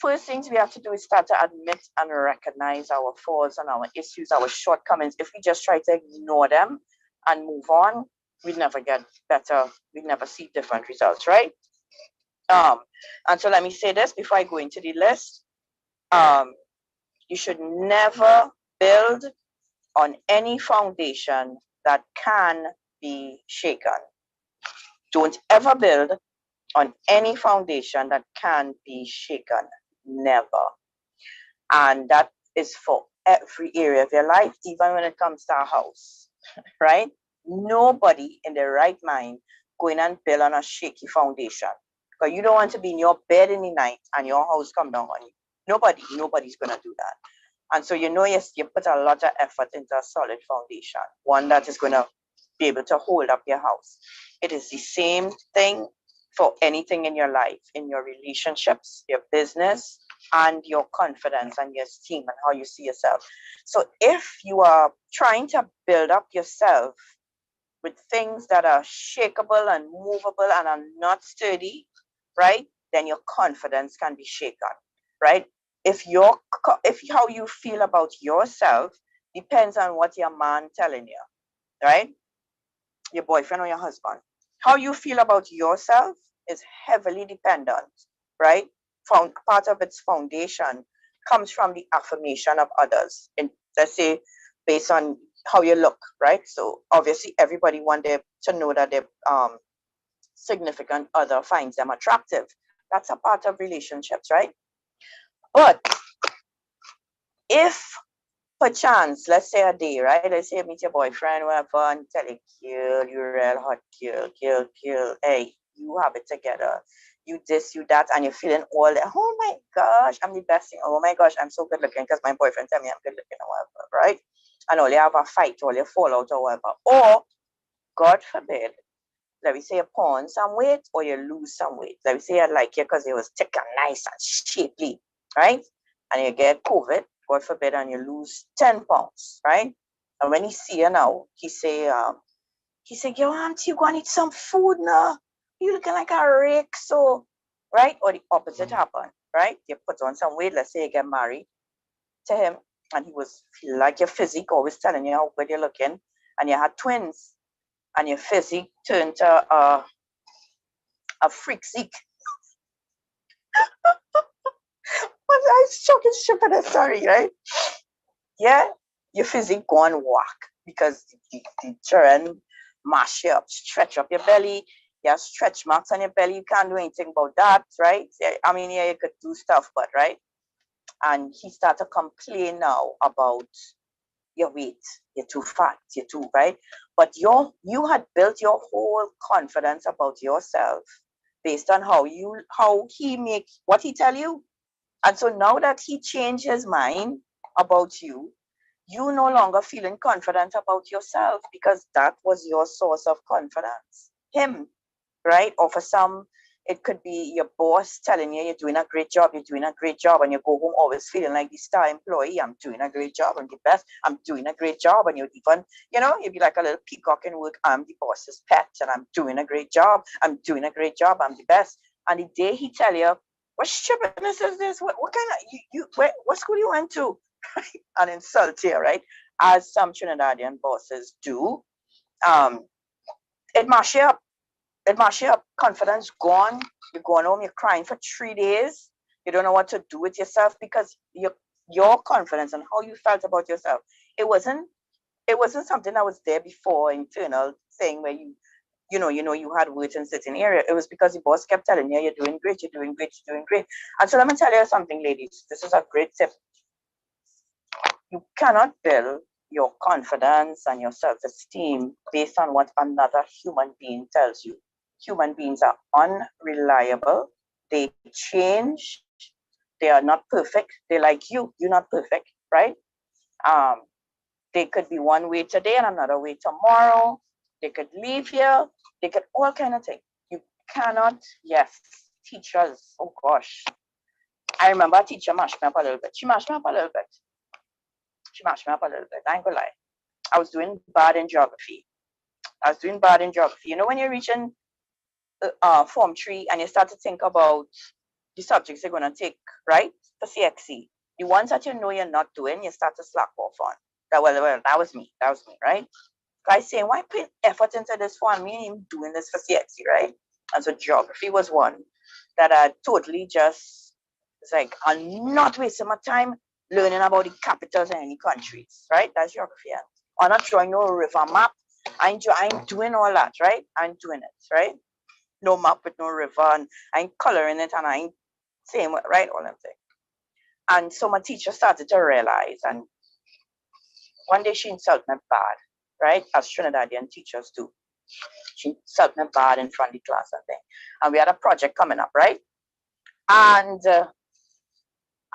First things we have to do is start to admit and recognize our faults and our issues, our shortcomings. If we just try to ignore them and move on, we'd never get better. We'd never see different results, right? And so let me say this before I go into the list. You should never build on any foundation that can be shaken. Don't ever build on any foundation that can be shaken. Never. And that is for every area of your life, even when it comes to a house, right? Nobody in their right mind going and build on a shaky foundation. Because you don't want to be in your bed in the night and your house come down on you. Nobody's going to do that. And so yes, you put a lot of effort into a solid foundation, one that is going to be able to hold up your house. It is the same thing for anything in your life, in your relationships, your business, and your confidence and your esteem and how you see yourself. So if you are trying to build up yourself with things that are shakeable and movable and are not sturdy, right, then your confidence can be shaken, right? If how you feel about yourself depends on what your man telling you, right? Your boyfriend or your husband. How you feel about yourself is heavily dependent, right? Part of its foundation comes from the affirmation of others. And let's say based on how you look, right? So obviously everybody wants to know that their significant other finds them attractive. That's a part of relationships, right? But if perchance, let's say a day, right? Let's say you meet your boyfriend, whatever, and tell you, girl, you're real hot, girl. Hey, you have it together. You this, you that, and you're feeling all that. Oh my gosh, I'm the best thing. Oh my gosh, I'm so good looking because my boyfriend tell me I'm good looking or whatever, right? And all you have a fight or you fall out or whatever. Or, God forbid, let me say you put on some weight or you lose some weight. Let me say you like you because it was thick and nice and shapely, right? And you get COVID, God forbid, and you lose 10 pounds, right? And when he see you now, he say, yo, auntie, you gonna eat some food now? You looking like a rake, so right? Or the opposite happened, right? You put on some weight, let's say you get married to him, and he was like your physique, always telling you how good you're looking, and you had twins, and your physique turned to a freak seek. But I shocking stupid story, right? Yeah, your physique go on whack because the children mash you up, stretch up your belly. You have stretch marks on your belly. You can't do anything about that, right? I mean, yeah, you could do stuff, but right. And he started to complain now about your weight. You're too fat. You're too right. But you had built your whole confidence about yourself based on how he make what he tell you. And so now that he changed his mind about you no longer feeling confident about yourself because that was your source of confidence. Him, right? Or for some, it could be your boss telling you you're doing a great job, you're doing a great job, and you go home always feeling like the star employee. I'm doing a great job, I'm the best, I'm doing a great job, and you'd even, you'd be like a little peacock in work. I'm the boss's pet, and I'm doing a great job, I'm doing a great job, I'm the best. And the day he tell you, what stupidness is this? What kind of what school you went to? And insult you, right? As some Trinidadian bosses do. Um, it mash you up. It mash you up. Confidence gone. You're going home. You're crying for 3 days. You don't know what to do with yourself because your confidence and how you felt about yourself. It wasn't. It wasn't something that was there before, internal thing where you had words in certain area. It was because the boss kept telling you, you're doing great, you're doing great, you're doing great. And so let me tell you something, ladies. This is a great tip. You cannot build your confidence and your self-esteem based on what another human being tells you. Human beings are unreliable. They change. They are not perfect. They like you. You're not perfect, right? Um, they could be one way today and another way tomorrow. They could leave here. They could all kind of things. You cannot. Yes, teachers. Oh gosh, I remember a teacher mashed me up a little bit. She mashed me up a little bit. She mashed me up a little bit. I ain't gonna lie. I was doing bad in geography. I was doing bad in geography. You know, when you're reaching Form 3 and you start to think about the subjects you're going to take, right? For CXC. The ones that you know you're not doing, you start to slack off on. Well, that was me. That was me, right? Guys saying, why put effort into this one? Me ain't doing this for CXC, right? And so geography was one that I totally just, it's like, I'm not wasting my time learning about the capitals in any countries, right? That's geography. I'm not drawing no river map. I ain't doing all that, right? I ain't doing it, right? No map with no river, and I ain't coloring it, and I ain't saying what, right? All I'm saying. And so my teacher started to realize, and one day she insulted me bad, right? As Trinidadian teachers do. She insulted me bad in front of the class and thing. And we had a project coming up, right? And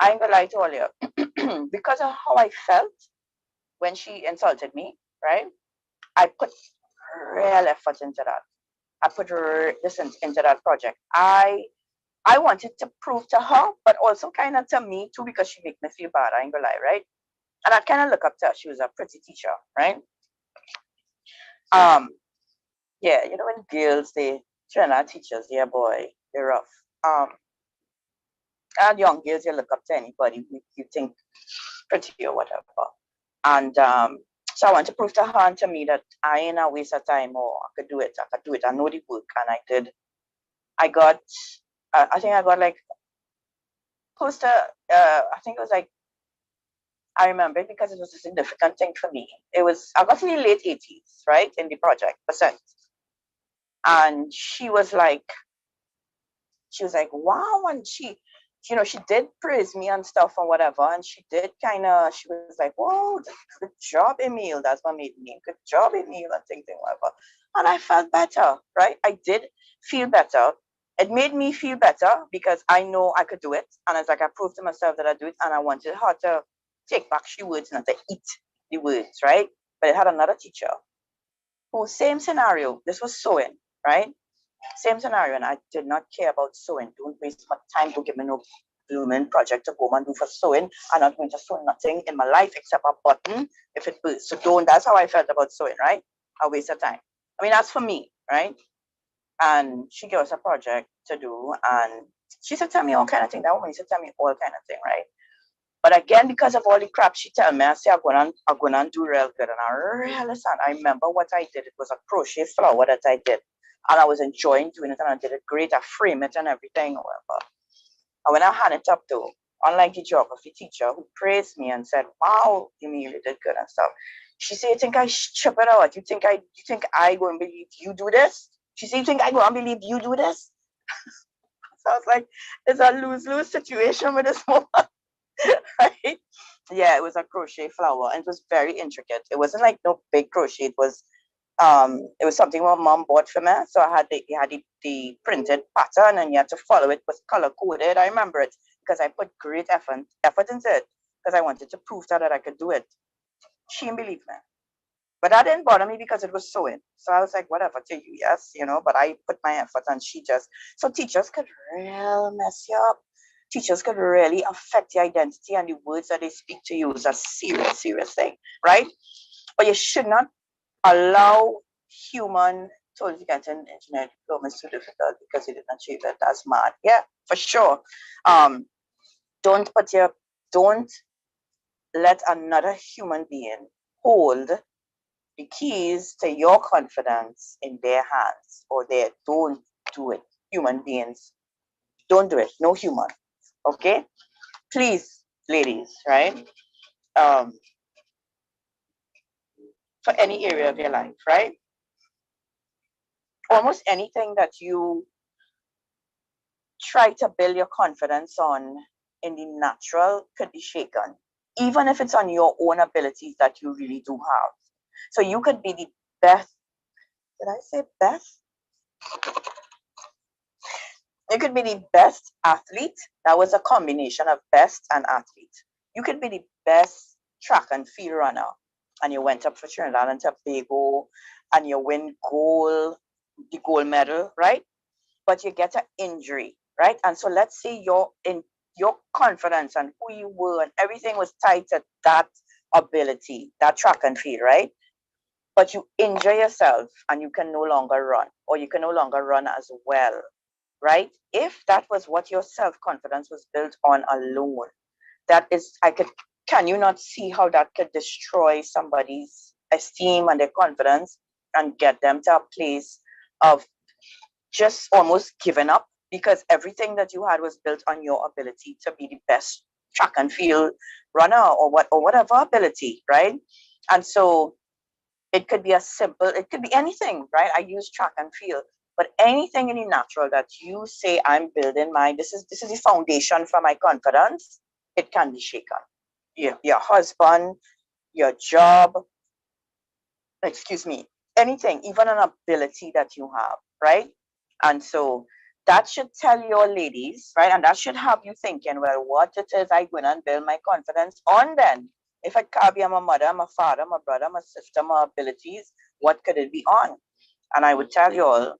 I ain't gonna lie to all you, because of how I felt when she insulted me, right? I put real effort into that. I put this into that project. I wanted to prove to her, but also kind of to me too, because she made me feel bad. I ain't gonna lie, right? And I kind of look up to her. She was a pretty teacher, right? Um, yeah, you know when girls they Trinidad teachers, yeah, boy, they're rough. Um, and young girls, you look up to anybody you think pretty or whatever. And so I want to prove to her and to me that I ain't a waste of time, or I could do it. I could do it. I know the work, and I did. I got, I think I got like close to, I think it was like, I remember it because it was a significant thing for me. I got to the late 80s, right, in the project percent. And she was like, wow. And she did praise me and stuff and whatever. And she was like, whoa, good job, Emil. That's my maiden name. Good job, Emil, and things and whatever. And I felt better, right? I did feel better. It made me feel better because I know I could do it. And it's like I proved to myself that I do it. And I wanted her to take back she words, not to eat the words, right? But it had another teacher who, same scenario. This was sewing, right? Same scenario, and I did not care about sewing. Don't waste my time. Don't give me no blooming project to go and do for sewing. I'm not going to sew nothing in my life except a button if it bursts. So don't. That's how I felt about sewing, right? A waste of time. I mean, that's for me, right? And she gave us a project to do, and She used to tell me all kind of things. That woman used to tell me all kind of thing, right? But again, because of all the crap she tell me, I say I'm gonna do real good. And I really listen. I remember what I did. It was a crochet flower that I did. And I was enjoying doing it and I did it great. I frame it and everything, whatever. And when I hand it up to, unlike the geography teacher who praised me and said, wow, you mean you did good and stuff. She said, you think I chip it out? You think I go and believe you do this? She said, you think I go and believe you do this? So I was like, it's a lose-lose situation with this woman, right? Yeah, it was a crochet flower and it was very intricate. It wasn't like no big crochet. It was something my mom bought for me. So I had the printed pattern and you had to follow it. It was color coded. I remember it because I put great effort into it because I wanted to prove to her that I could do it. She didn't believe me. But that didn't bother me because it was sewing. So I was like, whatever to you, yes, but I put my effort and so teachers could really mess you up. Teachers could really affect your identity and the words that they speak to you is a serious, serious thing, right? But you should not allow human told you get an engineering diploma is too difficult because you didn't achieve it. That's mad. Yeah, for sure. Um, don't don't let another human being hold the keys to your confidence in their hands or their don't do it. Human beings, don't do it. No human. Okay? Please, ladies, right? Um, for any area of your life, right? Almost anything that you try to build your confidence on in the natural could be shaken, even if it's on your own abilities that you really do have. So you could be the best. Did I say best? You could be the best athlete. That was a combination of best and athlete. You could be the best track and field runner, and you went up for Trinidad and Tobago, and you win the gold medal, right? But you get an injury, right? And so let's say your confidence and who you were and everything was tied to that ability, that track and field, right? But you injure yourself and you can no longer run, or you can no longer run as well, right? If that was what your self confidence was built on alone, that is, can you not see how that could destroy somebody's esteem and their confidence and get them to a place of just almost giving up because everything that you had was built on your ability to be the best track and field runner or whatever ability, right? And so it could be anything, right? I use track and field, but anything in the natural that you say I'm building this is the foundation for my confidence, it can be shaken. Your husband, your job, excuse me, anything, even an ability that you have, right? And so that should tell your ladies, right? And that should have you thinking, well, what it is I going and build my confidence on then? If I can't be my mother, my father, my brother, my sister, my abilities, what could it be on? And I would tell you all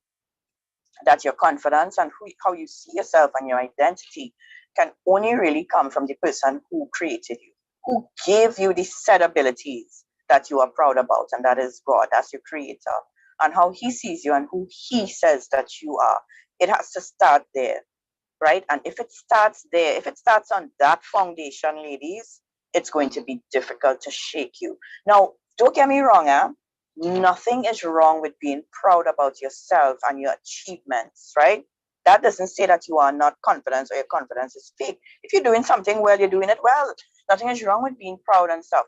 that your confidence and how you see yourself and your identity can only really come from the person who created you, who gave you the set abilities that you are proud about, and that is God, that's your creator, and how he sees you and who he says that you are. It has to start there, right? And if it starts there, if it starts on that foundation, ladies, it's going to be difficult to shake you. Now, don't get me wrong, nothing is wrong with being proud about yourself and your achievements, right? That doesn't say that you are not confident or your confidence is fake. If you're doing something well, you're doing it well. Nothing is wrong with being proud and stuff.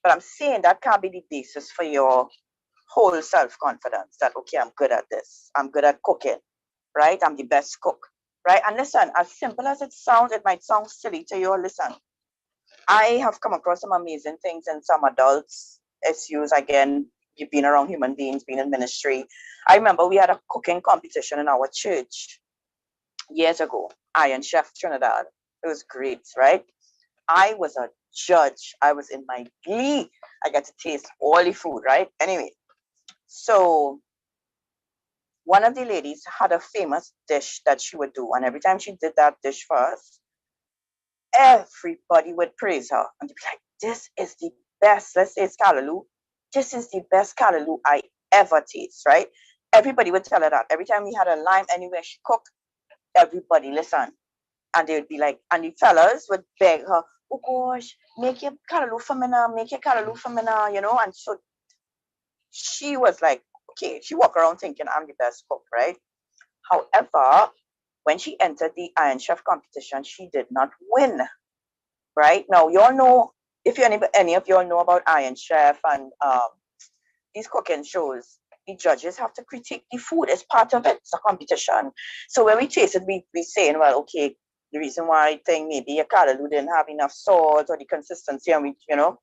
But I'm saying that can't be the basis for your whole self-confidence that, okay, I'm good at this. I'm good at cooking, right? I'm the best cook, right? And listen, as simple as it sounds, it might sound silly to you. Listen, I have come across some amazing things in some adults' issues. Again, you've been around human beings, been in ministry. I remember we had a cooking competition in our church years ago. Iron Chef Trinidad. It was great, right? I was a judge. I was in my glee. I got to taste all the food, right? Anyway, so one of the ladies had a famous dish that she would do. And every time she did that dish for us, everybody would praise her. And they'd be like, this is the best. Let's say it's callaloo. This is the best callaloo I ever taste, right? Everybody would tell her that. Every time we had a lime anywhere she cooked, everybody, listen. And they would be like, and the fellas would beg her, oh gosh, make your callaloo for me now, make your callaloo for me now, you know. And so she was like, okay, she walked around thinking I'm the best cook, right? However, when she entered the Iron Chef competition, she did not win, right? Now, you all know, if you any of you all know about Iron Chef and these cooking shows, the judges have to critique the food as part of it. It's a competition. So when we taste it, we saying, well, okay, the reason why I think maybe a callaloo didn't have enough salt or the consistency, and we, you know,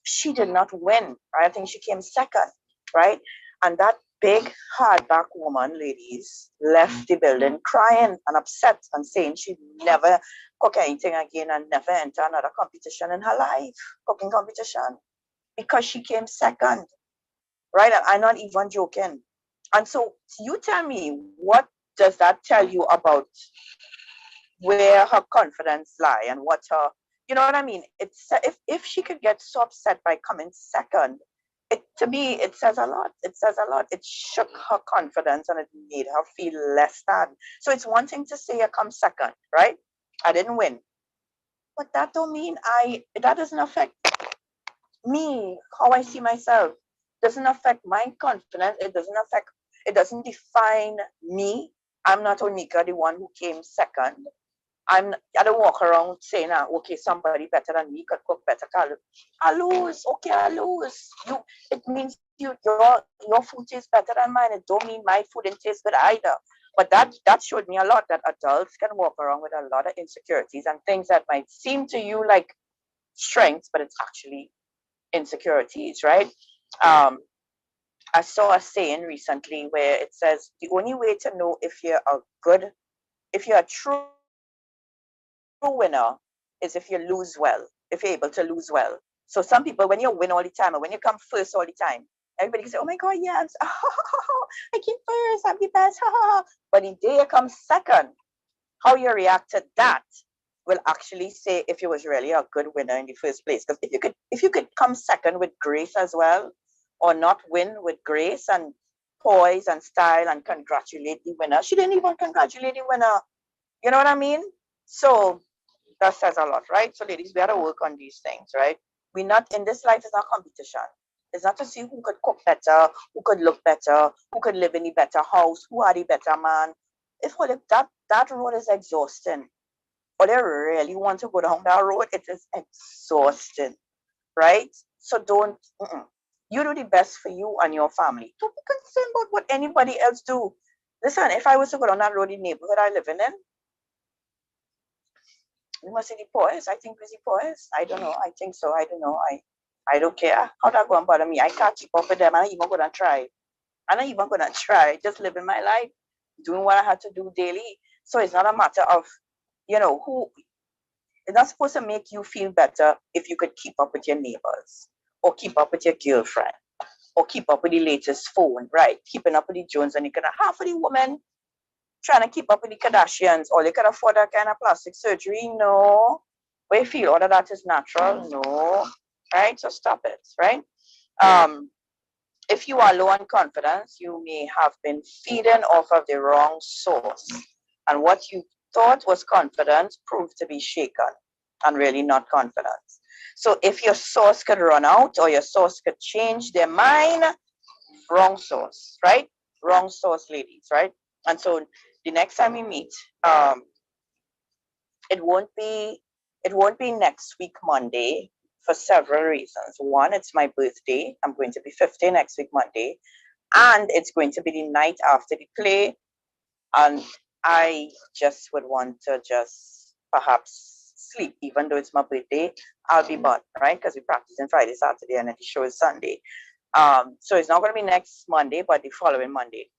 she did not win. Right? I think she came second, right? And that big hardback woman, ladies, left the building crying and upset and saying she'd never cook anything again and never enter another competition in her life, cooking competition, because she came second, right? I'm not even joking. And so you tell me, what does that tell you about where her confidence lie and what her, you know what I mean? It's if she could get so upset by coming second, it, to me, it says a lot. It says a lot. It shook her confidence and it made her feel less than. So it's one thing to say I come second, right? I didn't win, but that don't mean that doesn't affect me, how I see myself. Doesn't affect my confidence. It doesn't define me. I'm not Onika, the one who came second. I don't walk around saying, okay, somebody better than me could cook better. I lose. Okay, I lose. It means your food tastes better than mine. It don't mean my food didn't taste good either. But that showed me a lot, that adults can walk around with a lot of insecurities and things that might seem to you like strengths, but it's actually insecurities, right? I saw a saying recently where it says the only way to know if you're a true winner is if you lose well, if you're able to lose well. So some people, when you win all the time and when you come first all the time, everybody can say, oh my God, yes, I came first, I'm the best. But the day you come second, how you react to that will actually say if you was really a good winner in the first place. Because if you could come second with grace as well, or not win with grace and poise and style and congratulate the winner. She didn't even congratulate the winner. You know what I mean? So that says a lot, right? So ladies, we gotta work on these things, right? We're not in this life is not competition. It's not to see who could cook better, who could look better, who could live in a better house, who are the better man. If that road is exhausting, or they really want to go down that road, it is exhausting, right? So don't. You do the best for you and your family. Don't be concerned about what anybody else do. Listen, if I was to go down that road in the neighborhood I live in, we must say the poorest. I think we're the poorest. I don't know. I think so. I don't know. I don't care. How that go and bother me? I can't keep up with them. I'm not even gonna try. I'm not even gonna try. Just living my life, doing what I had to do daily. So it's not a matter of, who. It's not supposed to make you feel better if you could keep up with your neighbors, or keep up with your girlfriend, or keep up with the latest phone, right? Keeping up with the Jones, and you can half of the women trying to keep up with the Kardashians, or they can afford that kind of plastic surgery. No. We feel all of that is natural. No. Right? So stop it, right? If you are low on confidence, you may have been feeding off of the wrong source. And what you thought was confidence proved to be shaken and really not confidence. So if your source could run out or your source could change their mind, wrong source, right? Wrong source, ladies, right? And so the next time we meet, it won't be next week Monday for several reasons. One, it's my birthday. I'm going to be 50 next week Monday, and it's going to be the night after the play, and I just would want to just perhaps sleep, even though it's my birthday. I'll be born, right? Because we practice on Friday, Saturday, and then the show is Sunday. So it's not going to be next Monday, but the following Monday.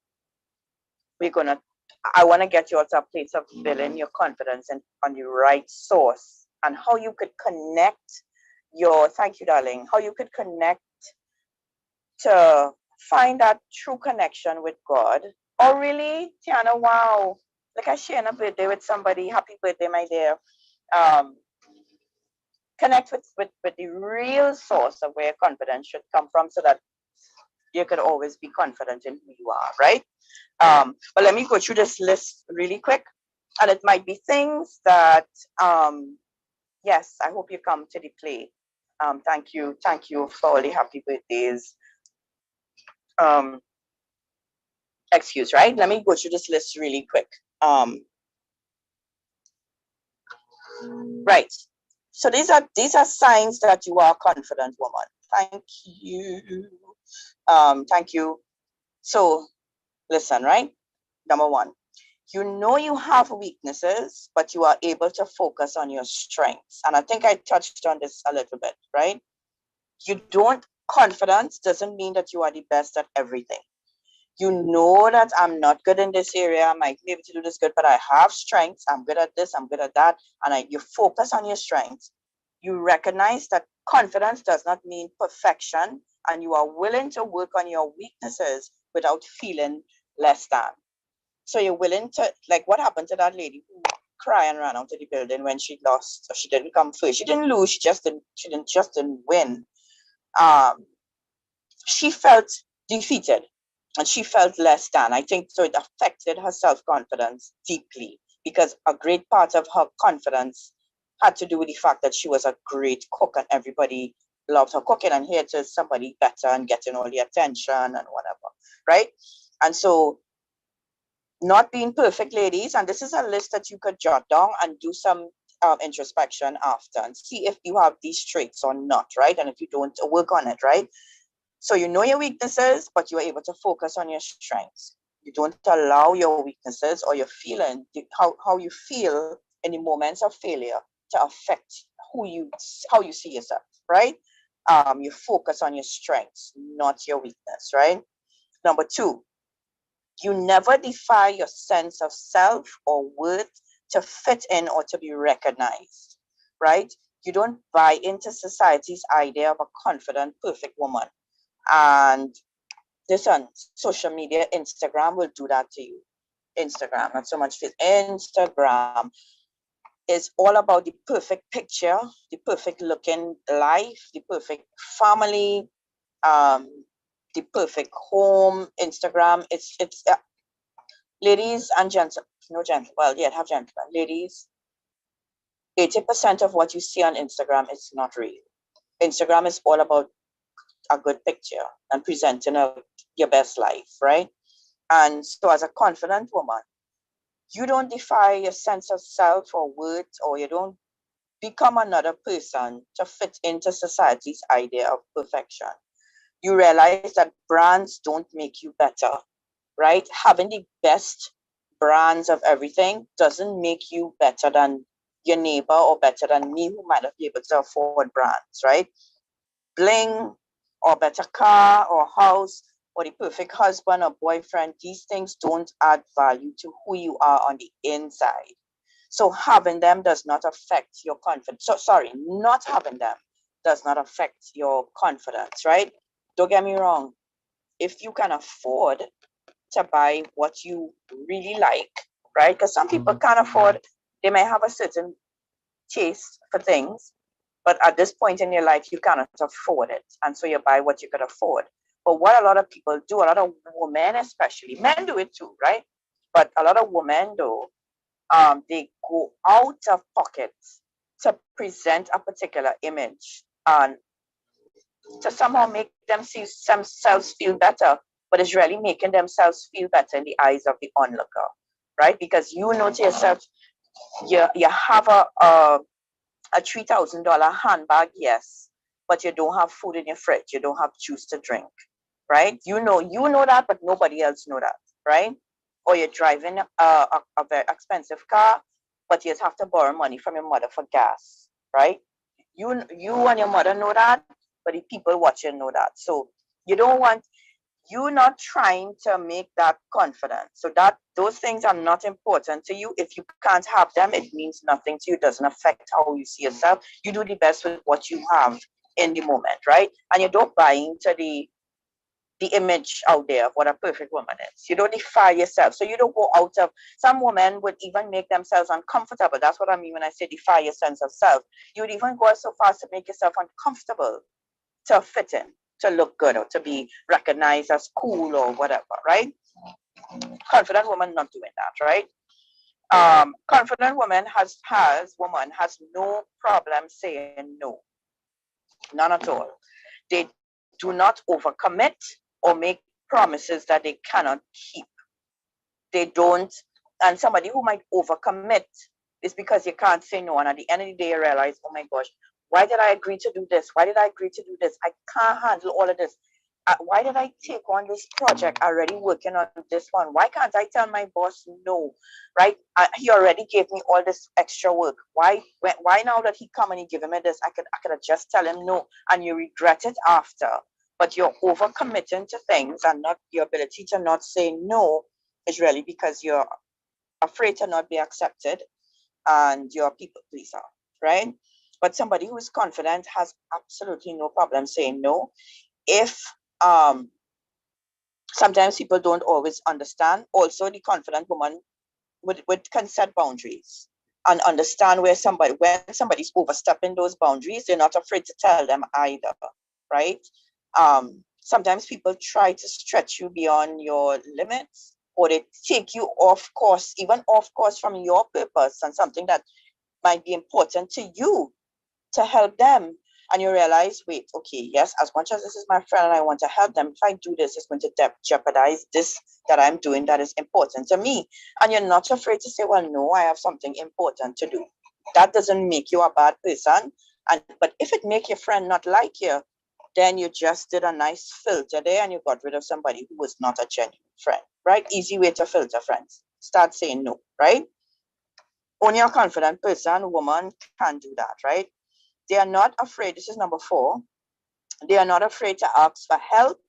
I want to get you to a place of building your confidence and on the right source, and how you could connect thank you, darling, how you could connect to find that true connection with God. Oh, really? Tiana, wow. Like I sharing a birthday with somebody. Happy birthday, my dear. Connect with the real source of where confidence should come from, so that you could always be confident in who you are, right? But let me go through this list really quick. And it might be things that, yes, I hope you come to the play. Thank you for all the happy birthdays. Um, excuse, right? Let me go through this list really quick. Right. So these are signs that you are a confident woman. Thank you. Thank you. So listen, right? Number one, you know you have weaknesses, but you are able to focus on your strengths. And I think I touched on this a little bit, right? You don't, confidence doesn't mean that you are the best at everything. You know that I'm not good in this area, I might be able to do this good, but I have strengths. I'm good at this, I'm good at that. And you focus on your strengths. You recognize that confidence does not mean perfection, and you are willing to work on your weaknesses without feeling less than. So you're willing to, like what happened to that lady who cried and ran out of the building when she lost, or she didn't come first. She didn't lose, she just didn't win. Um, she felt defeated and she felt less than. I think so it affected her self-confidence deeply, because a great part of her confidence had to do with the fact that she was a great cook and everybody loved her cooking, and here to somebody better and getting all the attention and whatever, right? And so not being perfect, ladies, and this is a list that you could jot down and do some introspection after and see if you have these traits or not, right? And if you don't, work on it, right? So you know your weaknesses, but you are able to focus on your strengths. You don't allow your weaknesses or your feeling, how you feel in the moments of failure, to affect how you see yourself, right? You focus on your strengths, not your weakness, right? Number two, you never defy your sense of self or worth to fit in or to be recognized, right? You don't buy into society's idea of a confident, perfect woman. And this on social media, Instagram will do that to you. Instagram, not so much Instagram is all about the perfect picture, the perfect looking life, the perfect family, um, the perfect home. Instagram, it's ladies and gentlemen, no gentlemen, well, yeah, have gentlemen, ladies, 80% of what you see on Instagram is not real. Instagram is all about a good picture and presenting your best life, right? And so as a confident woman, you don't defy your sense of self or worth, or you don't become another person to fit into society's idea of perfection. You realize that brands don't make you better, right? Having the best brands of everything doesn't make you better than your neighbor or better than me who might not be able to afford brands, right? Bling or better car or house or the perfect husband or boyfriend, these things don't add value to who you are on the inside. So having them does not affect your confidence. So sorry, not having them does not affect your confidence, right? Don't get me wrong. If you can afford to buy what you really like, right? Because some people can't afford, they may have a certain taste for things, but at this point in your life, you cannot afford it. And so you buy what you could afford. But what a lot of people do, a lot of women especially, men do it too, right? But a lot of women do, they go out of pocket to present a particular image and to somehow make themselves feel better, but it's really making themselves feel better in the eyes of the onlooker, right? Because you know to yourself, you have a $3,000 handbag, yes, but you don't have food in your fridge, you don't have juice to drink, right? You know that, but nobody else know that, right? Or you're driving a very expensive car, but you have to borrow money from your mother for gas, right? You and your mother know that, but the people watching know that. So you don't want, you're not trying to make that confident. So that those things are not important to you. If you can't have them, it means nothing to you. It doesn't affect how you see yourself. You do the best with what you have in the moment, right? And you don't buy into the image out there of what a perfect woman is. You don't defy yourself. So you don't go out of, some women would even make themselves uncomfortable. That's what I mean when I say defy your sense of self. You would even go so far as to make yourself uncomfortable to fit in, to look good, or to be recognized as cool or whatever, right? Confident woman not doing that, right? Confident woman has no problem saying no, none at all. They do not overcommit or make promises that they cannot keep. They don't, and somebody who might overcommit is because you can't say no. And at the end of the day, you realize, oh my gosh, why did I agree to do this? Why did I agree to do this? I can't handle all of this. Why did I take on this project already working on this one? Why can't I tell my boss no? Right? He already gave me all this extra work. Why now that he come and he giving me this, I could have just tell him no, and you regret it after. But you're overcommitting to things, and not your ability to not say no is really because you're afraid to not be accepted and you're a people pleaser, right? But somebody who is confident has absolutely no problem saying no. If um, sometimes people don't always understand, also the confident woman can set boundaries and understand when somebody's overstepping those boundaries, they're not afraid to tell them either, right? Sometimes people try to stretch you beyond your limits, or they take you off course, even off course from your purpose and something that might be important to you to help them. And you realize, wait, okay, yes, as much as this is my friend and I want to help them, if I do this, it's going to jeopardize this that I'm doing that is important to me. And you're not afraid to say, well, no, I have something important to do. That doesn't make you a bad person. But if it make your friend not like you, then you just did a nice filter there and you got rid of somebody who was not a genuine friend, right? Easy way to filter friends. Start saying no, right? Only a confident person, woman, can do that, right? They are not afraid. This is number 4. They are not afraid to ask for help,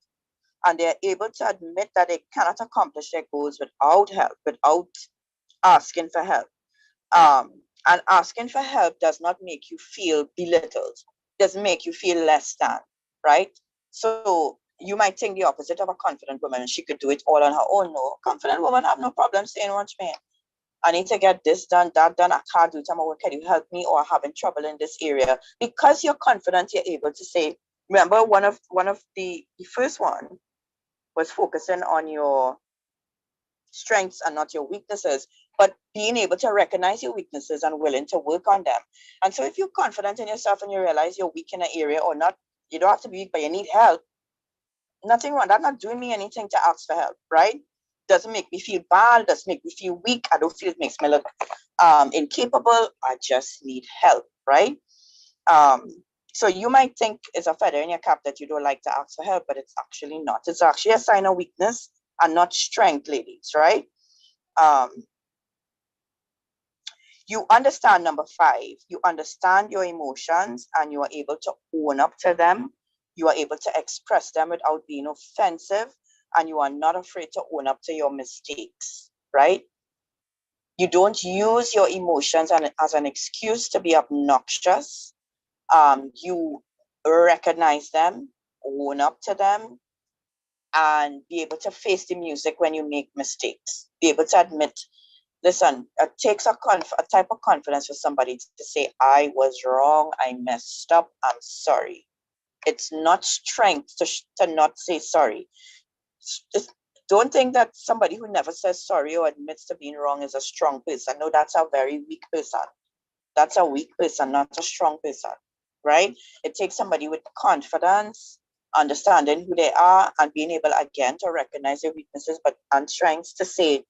and they are able to admit that they cannot accomplish their goals without help, without asking for help. And asking for help does not make you feel belittled, doesn't make you feel less than, right? So you might think the opposite of a confident woman, she could do it all on her own. No, confident woman have no problem saying, watch me, I need to get this done, that done. I can't do it. Can you help me? Or I'm having trouble in this area. Because you're confident, you're able to say. Remember, one of the first one was focusing on your strengths and not your weaknesses, but being able to recognize your weaknesses and willing to work on them. And so, if you're confident in yourself and you realize you're weak in an area or not, you don't have to be weak, but you need help. Nothing wrong. That's not doing me anything to ask for help, right? Doesn't make me feel bad, doesn't make me feel weak. I don't feel it makes me look incapable. I just need help, right? Um, so you might think it's a feather in your cap that you don't like to ask for help, but it's actually not. It's actually a sign of weakness and not strength, ladies, right? Um, you understand number 5. You understand your emotions and you are able to own up to them. You are able to express them without being offensive, and you are not afraid to own up to your mistakes, right? You don't use your emotions as an excuse to be obnoxious. You recognize them, own up to them, and be able to face the music when you make mistakes. Be able to admit, listen, it takes a type of confidence for somebody to say, I was wrong, I messed up, I'm sorry. It's not strength to not say sorry. Don't think that somebody who never says sorry or admits to being wrong is a strong person. No, that's a very weak person. That's a weak person, not a strong person, right? It takes somebody with confidence, understanding who they are, and being able again to recognize their weaknesses, but and strengths to say,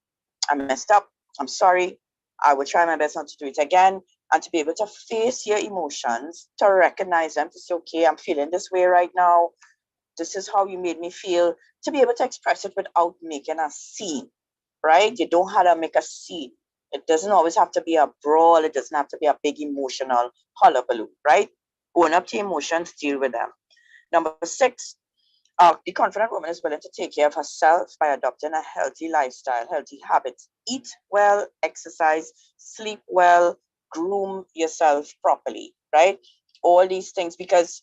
I messed up, I'm sorry, I will try my best not to do it again, and to be able to face your emotions, to recognize them, to say, okay, I'm feeling this way right now. This is how you made me feel, to be able to express it without making a scene, right? You don't have to make a scene. It doesn't always have to be a brawl. It doesn't have to be a big emotional hullabaloo, right? Own up to emotions, deal with them. Number 6, the confident woman is willing to take care of herself by adopting a healthy lifestyle, healthy habits. Eat well, exercise, sleep well, groom yourself properly, right? All these things, because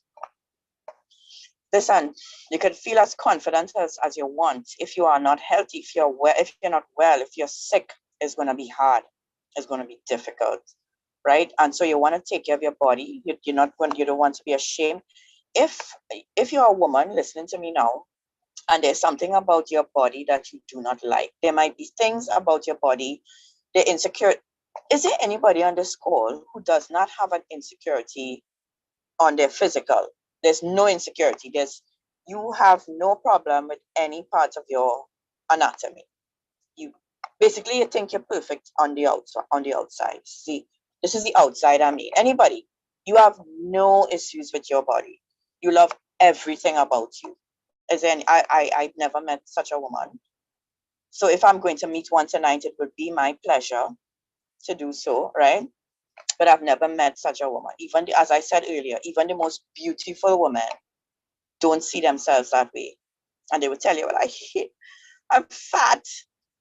listen, you can feel as confident as you want. If you are not healthy, if you're not well, if you're sick, it's going to be hard. It's going to be difficult, right? And so you want to take care of your body. You don't want to be ashamed. If if you're a woman listening to me now, and there's something about your body that you do not like, there might be things about your body they're insecure. Is there anybody on this call who does not have an insecurity on their physical? There's no insecurity. You have no problem with any part of your anatomy. You basically, you think you're perfect on the outside. See, this is the outside I mean. Anybody, you have no issues with your body. You love everything about you. As in, I've never met such a woman. So if I'm going to meet one tonight, it would be my pleasure to do so, right? But I've never met such a woman. Even as I said earlier, even the most beautiful women don't see themselves that way. And they will tell you, well, I'm fat.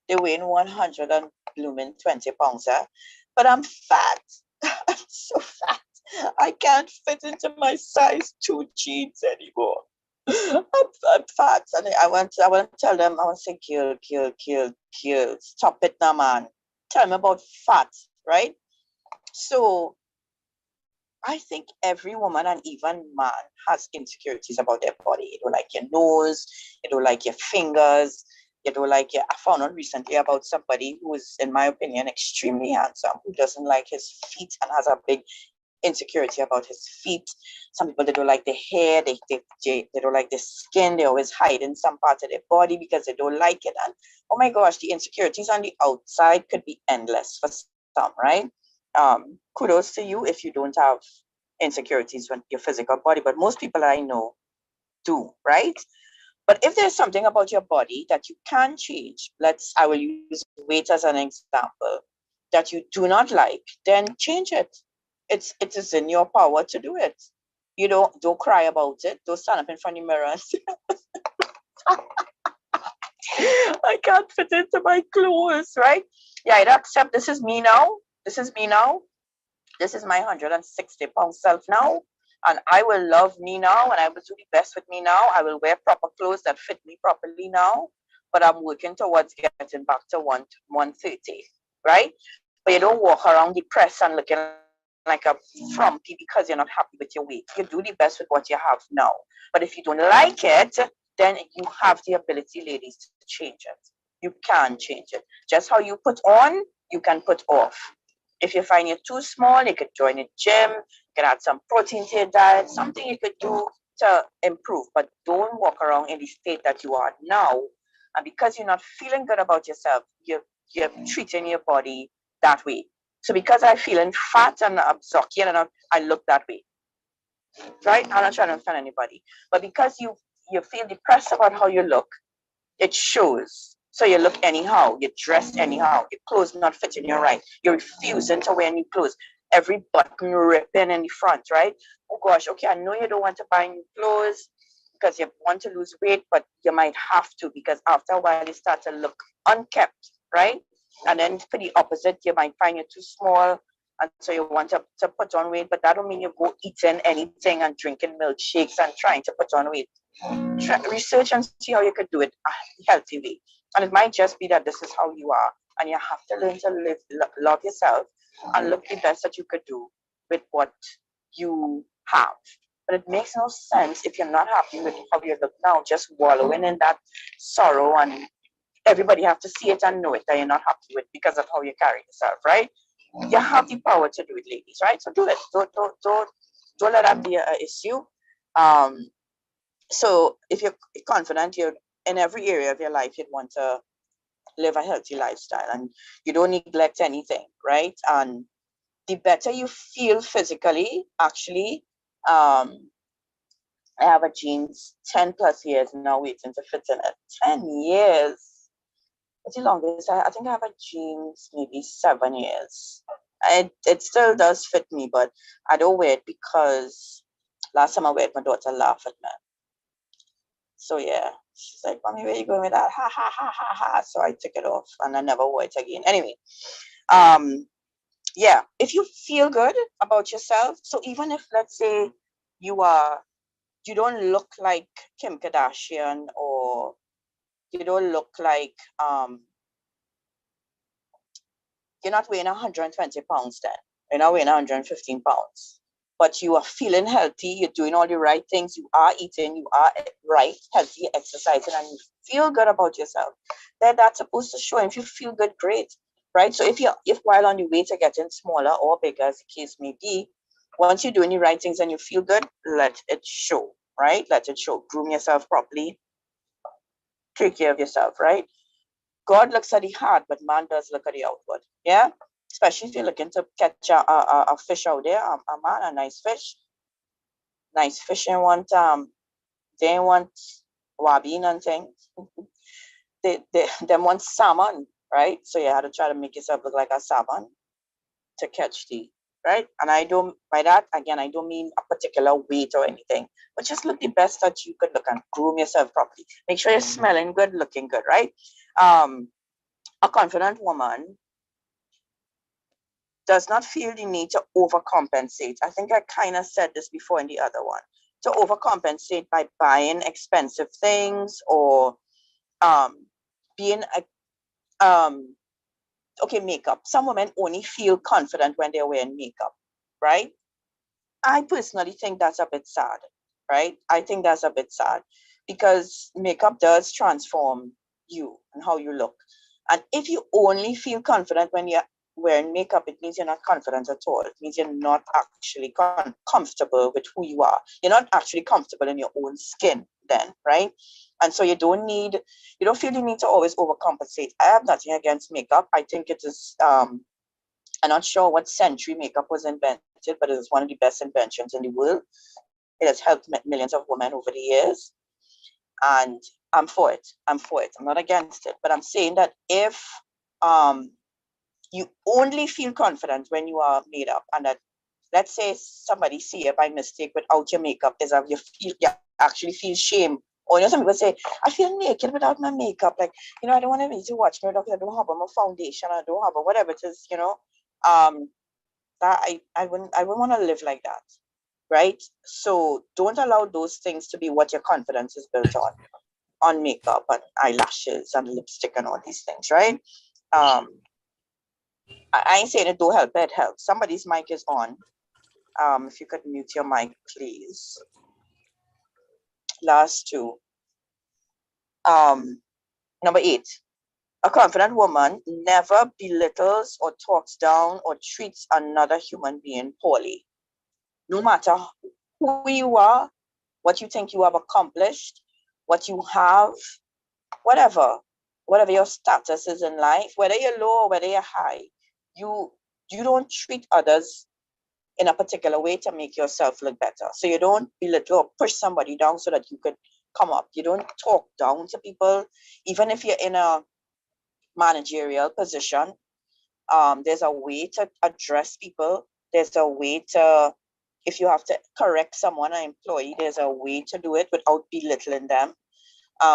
They weigh 100 and blooming 20 pounds, but I'm fat. I'm so fat. I can't fit into my size 2 jeans anymore. I'm fat. And I want to tell them, I want to say, kill. Stop it now, man. Tell me about fat, right? So I think every woman and even man has insecurities about their body. You don't like your nose, you don't like your fingers, you don't like your. I found out recently about somebody who is, in my opinion, extremely handsome, who doesn't like his feet and has a big insecurity about his feet. Some people, they don't like their hair, they don't like their skin, they always hide in some part of their body because they don't like it. And oh my gosh, the insecurities on the outside could be endless for some, right? Kudos to you if you don't have insecurities with your physical body, but most people I know do, right? But if there's something about your body that you can change, I will use weight as an example, that you do not like, then change it. It is in your power to do it. You don't cry about it. Don't stand up in front of the mirror and say, I can't fit into my clothes, right? Yeah, I'd accept this is me now. This is me now. This is my 160-pound self now. And I will love me now, and I will do the best with me now. I will wear proper clothes that fit me properly now. But I'm working towards getting back to 130, right? But you don't walk around depressed and looking like a frumpy because you're not happy with your weight. You do the best with what you have now. But if you don't like it, then you have the ability, ladies, to change it. You can change it. Just how you put on, you can put off. If you find you're too small, you could join a gym, you can add some protein to your diet, something you could do to improve. But don't walk around in the state that you are now. And because you're not feeling good about yourself, you're treating your body that way. So because I'm feeling fat and I'm sucky and I look that way, right? I'm not trying to offend anybody. But because you feel depressed about how you look, it shows. So you look anyhow, you dress anyhow, your clothes not fitting you right, you're refusing to wear new clothes, every button ripping in the front, right? Oh gosh, okay, I know you don't want to buy new clothes because you want to lose weight, but you might have to because after a while you start to look unkept, right? And then for the opposite, you might find you're too small, and so you want to put on weight, but that don't mean you go eating anything and drinking milkshakes and trying to put on weight. Research and see how you could do it a healthy way. And it might just be that this is how you are, and you have to learn to love yourself and look the best that you could do with what you have. But it makes no sense if you're not happy with how you look now, just wallowing in that sorrow, and everybody have to see it and know it that you're not happy with because of how you carry yourself, right? You have the power to do it, ladies, right? So do it. Don't let that be an issue. Um, so if you're confident, you're in every area of your life, you'd want to live a healthy lifestyle and you don't neglect anything, right? And the better you feel physically, actually, I have a jeans 10 plus years now waiting to fit in it. 10 years. What's the longest? I think I have a jeans maybe 7 years. It still does fit me, but I don't wear it because last time I wear it, my daughter laughed at me. So yeah, she's like, "Mommy, where you going with that?" Ha ha ha ha ha. So I took it off and I never wore it again. Anyway, yeah, if you feel good about yourself, so even if let's say you don't look like Kim Kardashian, or you don't look like you're not weighing 120 pounds, then you're not weighing 115 pounds, but you are feeling healthy, you're doing all the right things, you are eating, you are right, healthy, exercising, and you feel good about yourself, then that's supposed to show. And if you feel good, great. right? So if while on your way to getting smaller or bigger, as the case may be, once you're doing the right things and you feel good, let it show, right? Let it show. Groom yourself properly. Take care of yourself, right? God looks at the heart, but man does look at the outward. Yeah, especially if you're looking to catch a fish out there, a man, a nice fish, and want they want wabin and things. They want salmon, right? So you had to try to make yourself look like a salmon to catch the right. And I don't by that again, I don't mean a particular weight or anything, but just look the best that you could look and groom yourself properly. Make sure you're smelling good, looking good, right? Um, a confident woman does not feel the need to overcompensate. I think I kind of said this before in the other one. To overcompensate by buying expensive things or um, being okay, makeup. Some women only feel confident when they're wearing makeup, right? I personally think that's a bit sad, right? I think that's a bit sad because makeup does transform you and how you look. And if you only feel confident when you're wearing makeup, it means you're not confident at all. It means you're not actually comfortable with who you are. You're not actually comfortable in your own skin then, right? And so you don't feel the need to always overcompensate. I have nothing against makeup. I think it is I'm not sure what century makeup was invented, but it is one of the best inventions in the world. It has helped millions of women over the years, and I'm for it. I'm for it. I'm not against it, but I'm saying that if um, you only feel confident when you are made up, and that let's say somebody see you by mistake without your makeup, is that you actually feel shame. Or some people say, I feel naked without my makeup. Like, I don't want anybody to watch me because I don't have my foundation, I don't have whatever it is. Um, that I wouldn't want to live like that, right? So don't allow those things to be what your confidence is built on makeup and eyelashes and lipstick and all these things, right? I ain't saying it don't help, but it helps. Somebody's mic is on. If you could mute your mic, please. Last two. Number 8. A confident woman never belittles or talks down or treats another human being poorly. No matter who you are, what you think you have accomplished, what you have, whatever, whatever your status is in life, whether you're low or whether you're high, you you don't treat others in a particular way to make yourself look better. So you don't belittle or push somebody down so that you could come up. You don't talk down to people, even if you're in a managerial position. There's a way to address people. There's a way to, if you have to correct someone, an employee, there's a way to do it without belittling them.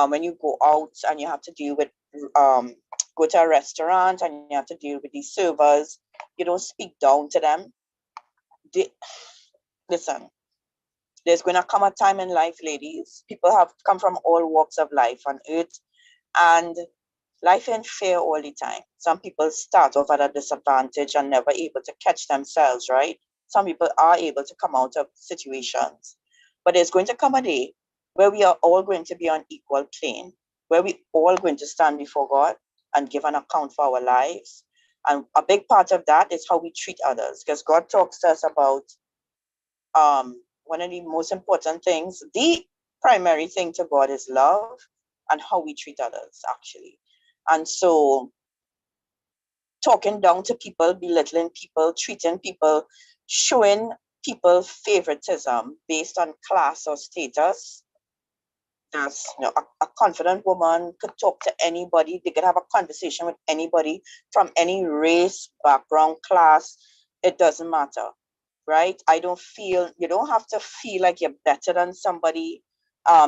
When you go out and you have to deal with, go to a restaurant and you have to deal with these servers, you don't speak down to them. Listen, there's going to come a time in life, ladies. People have come from all walks of life on earth, and life ain't fair all the time. Some people start off at a disadvantage and never able to catch themselves, right? Some people are able to come out of situations. But there's going to come a day where we are all going to be on equal plane, where we all going to stand before God and give an account for our lives. And a big part of that is how we treat others, because God talks to us about one of the most important things, the primary thing to God is love and how we treat others, actually. And so talking down to people, belittling people, treating people, showing people favoritism based on class or status. That's a confident woman could talk to anybody. They could have a conversation with anybody from any race, background, class. It doesn't matter, right? You don't have to feel like you're better than somebody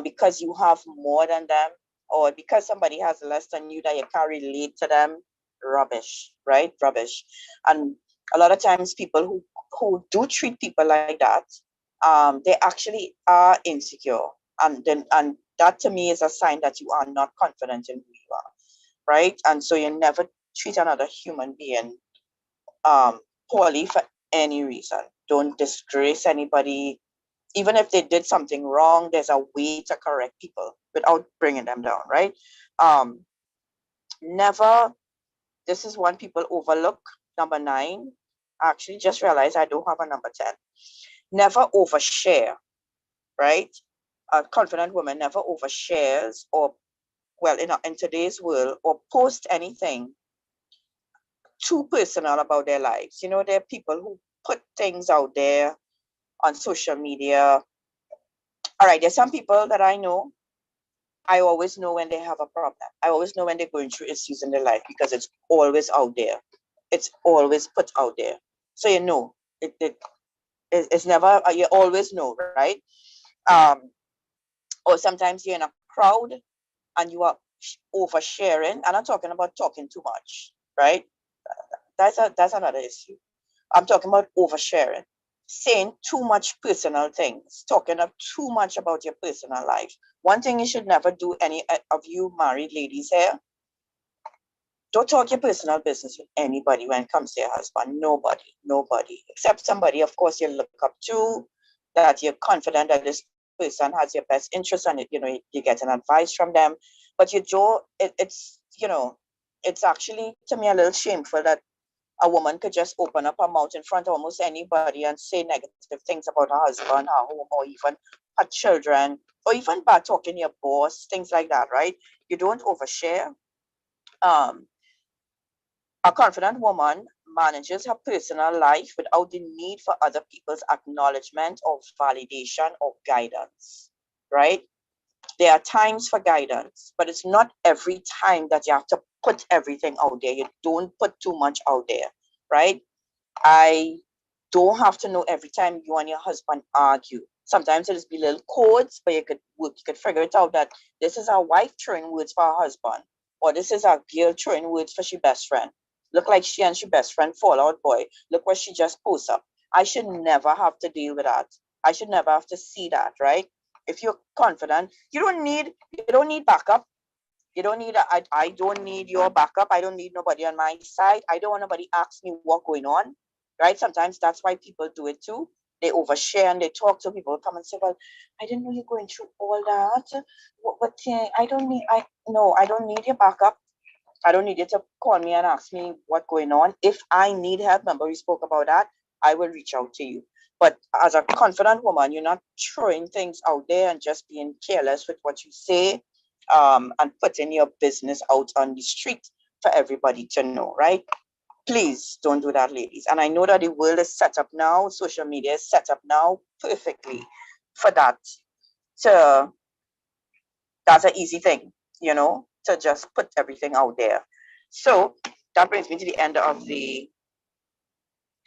because you have more than them, or because somebody has less than you that you can't relate to them. Rubbish, right? Rubbish. And a lot of times people who do treat people like that, they actually are insecure. And that to me is a sign that you are not confident in who you are, right? And so you never treat another human being poorly for any reason. Don't disgrace anybody. Even if they did something wrong, there's a way to correct people without bringing them down, right? Um, never This is one people overlook. Number 9. I actually just realized I don't have a number 10. Never overshare, right? A confident woman never overshares or, well, in today's world, or post anything too personal about their lives. You know, there are people who put things out there on social media. All right, there's some people that I know. I always know when they have a problem. I always know when they're going through issues in their life because it's always out there. It's always put out there. So you know, it's never, you always know, right? Um, or sometimes you're in a crowd and you are oversharing. I'm not talking about talking too much, right? That's another issue. I'm talking about oversharing, saying too much personal things, talking up too much about your personal life. One thing you should never do, any of you married ladies here, don't talk your personal business with anybody when it comes to your husband. Nobody, except somebody, of course, you look up to, that you're confident that this person has your best interest, and you get an advice from them. But you do it's actually to me a little shameful that a woman could just open up her mouth in front of almost anybody and say negative things about her husband, her home, or even her children, or even bad talking your boss, things like that, right? You don't overshare. Um, a confident woman manages her personal life without the need for other people's acknowledgement or validation or guidance, right? There are times for guidance, but it's not every time that you have to put everything out there. You don't put too much out there, right? I don't have to know every time you and your husband argue. Sometimes it'll be little codes, but you could figure it out that this is our wife throwing words for her husband, or this is our girl throwing words for she best friend. Look like she and she best friend fall out, boy. Look what she just posts up. I should never have to deal with that. I should never have to see that, right? If you're confident, you don't need backup. You don't need I don't need your backup. I don't need nobody on my side. I don't want nobody ask me what going on. Right? Sometimes that's why people do it too. They overshare and they talk to people, come and say, well, I didn't know you're going through all that. What thing? I don't need I no, I don't need your backup. I don't need you to call me and ask me what's going on. If I need help, remember we spoke about that, I will reach out to you. But as a confident woman, you're not throwing things out there and just being careless with what you say, and putting your business out on the street for everybody to know, right? Please don't do that, ladies. And I know that the world is set up now, social media is set up now perfectly for that. To That's an easy thing, to just put everything out there. So that brings me to the end of the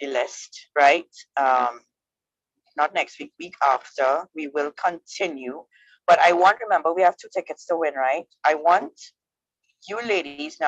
list, right? Not next week, week after, we will continue. But I want, remember, we have 2 tickets to win, right? I want you ladies now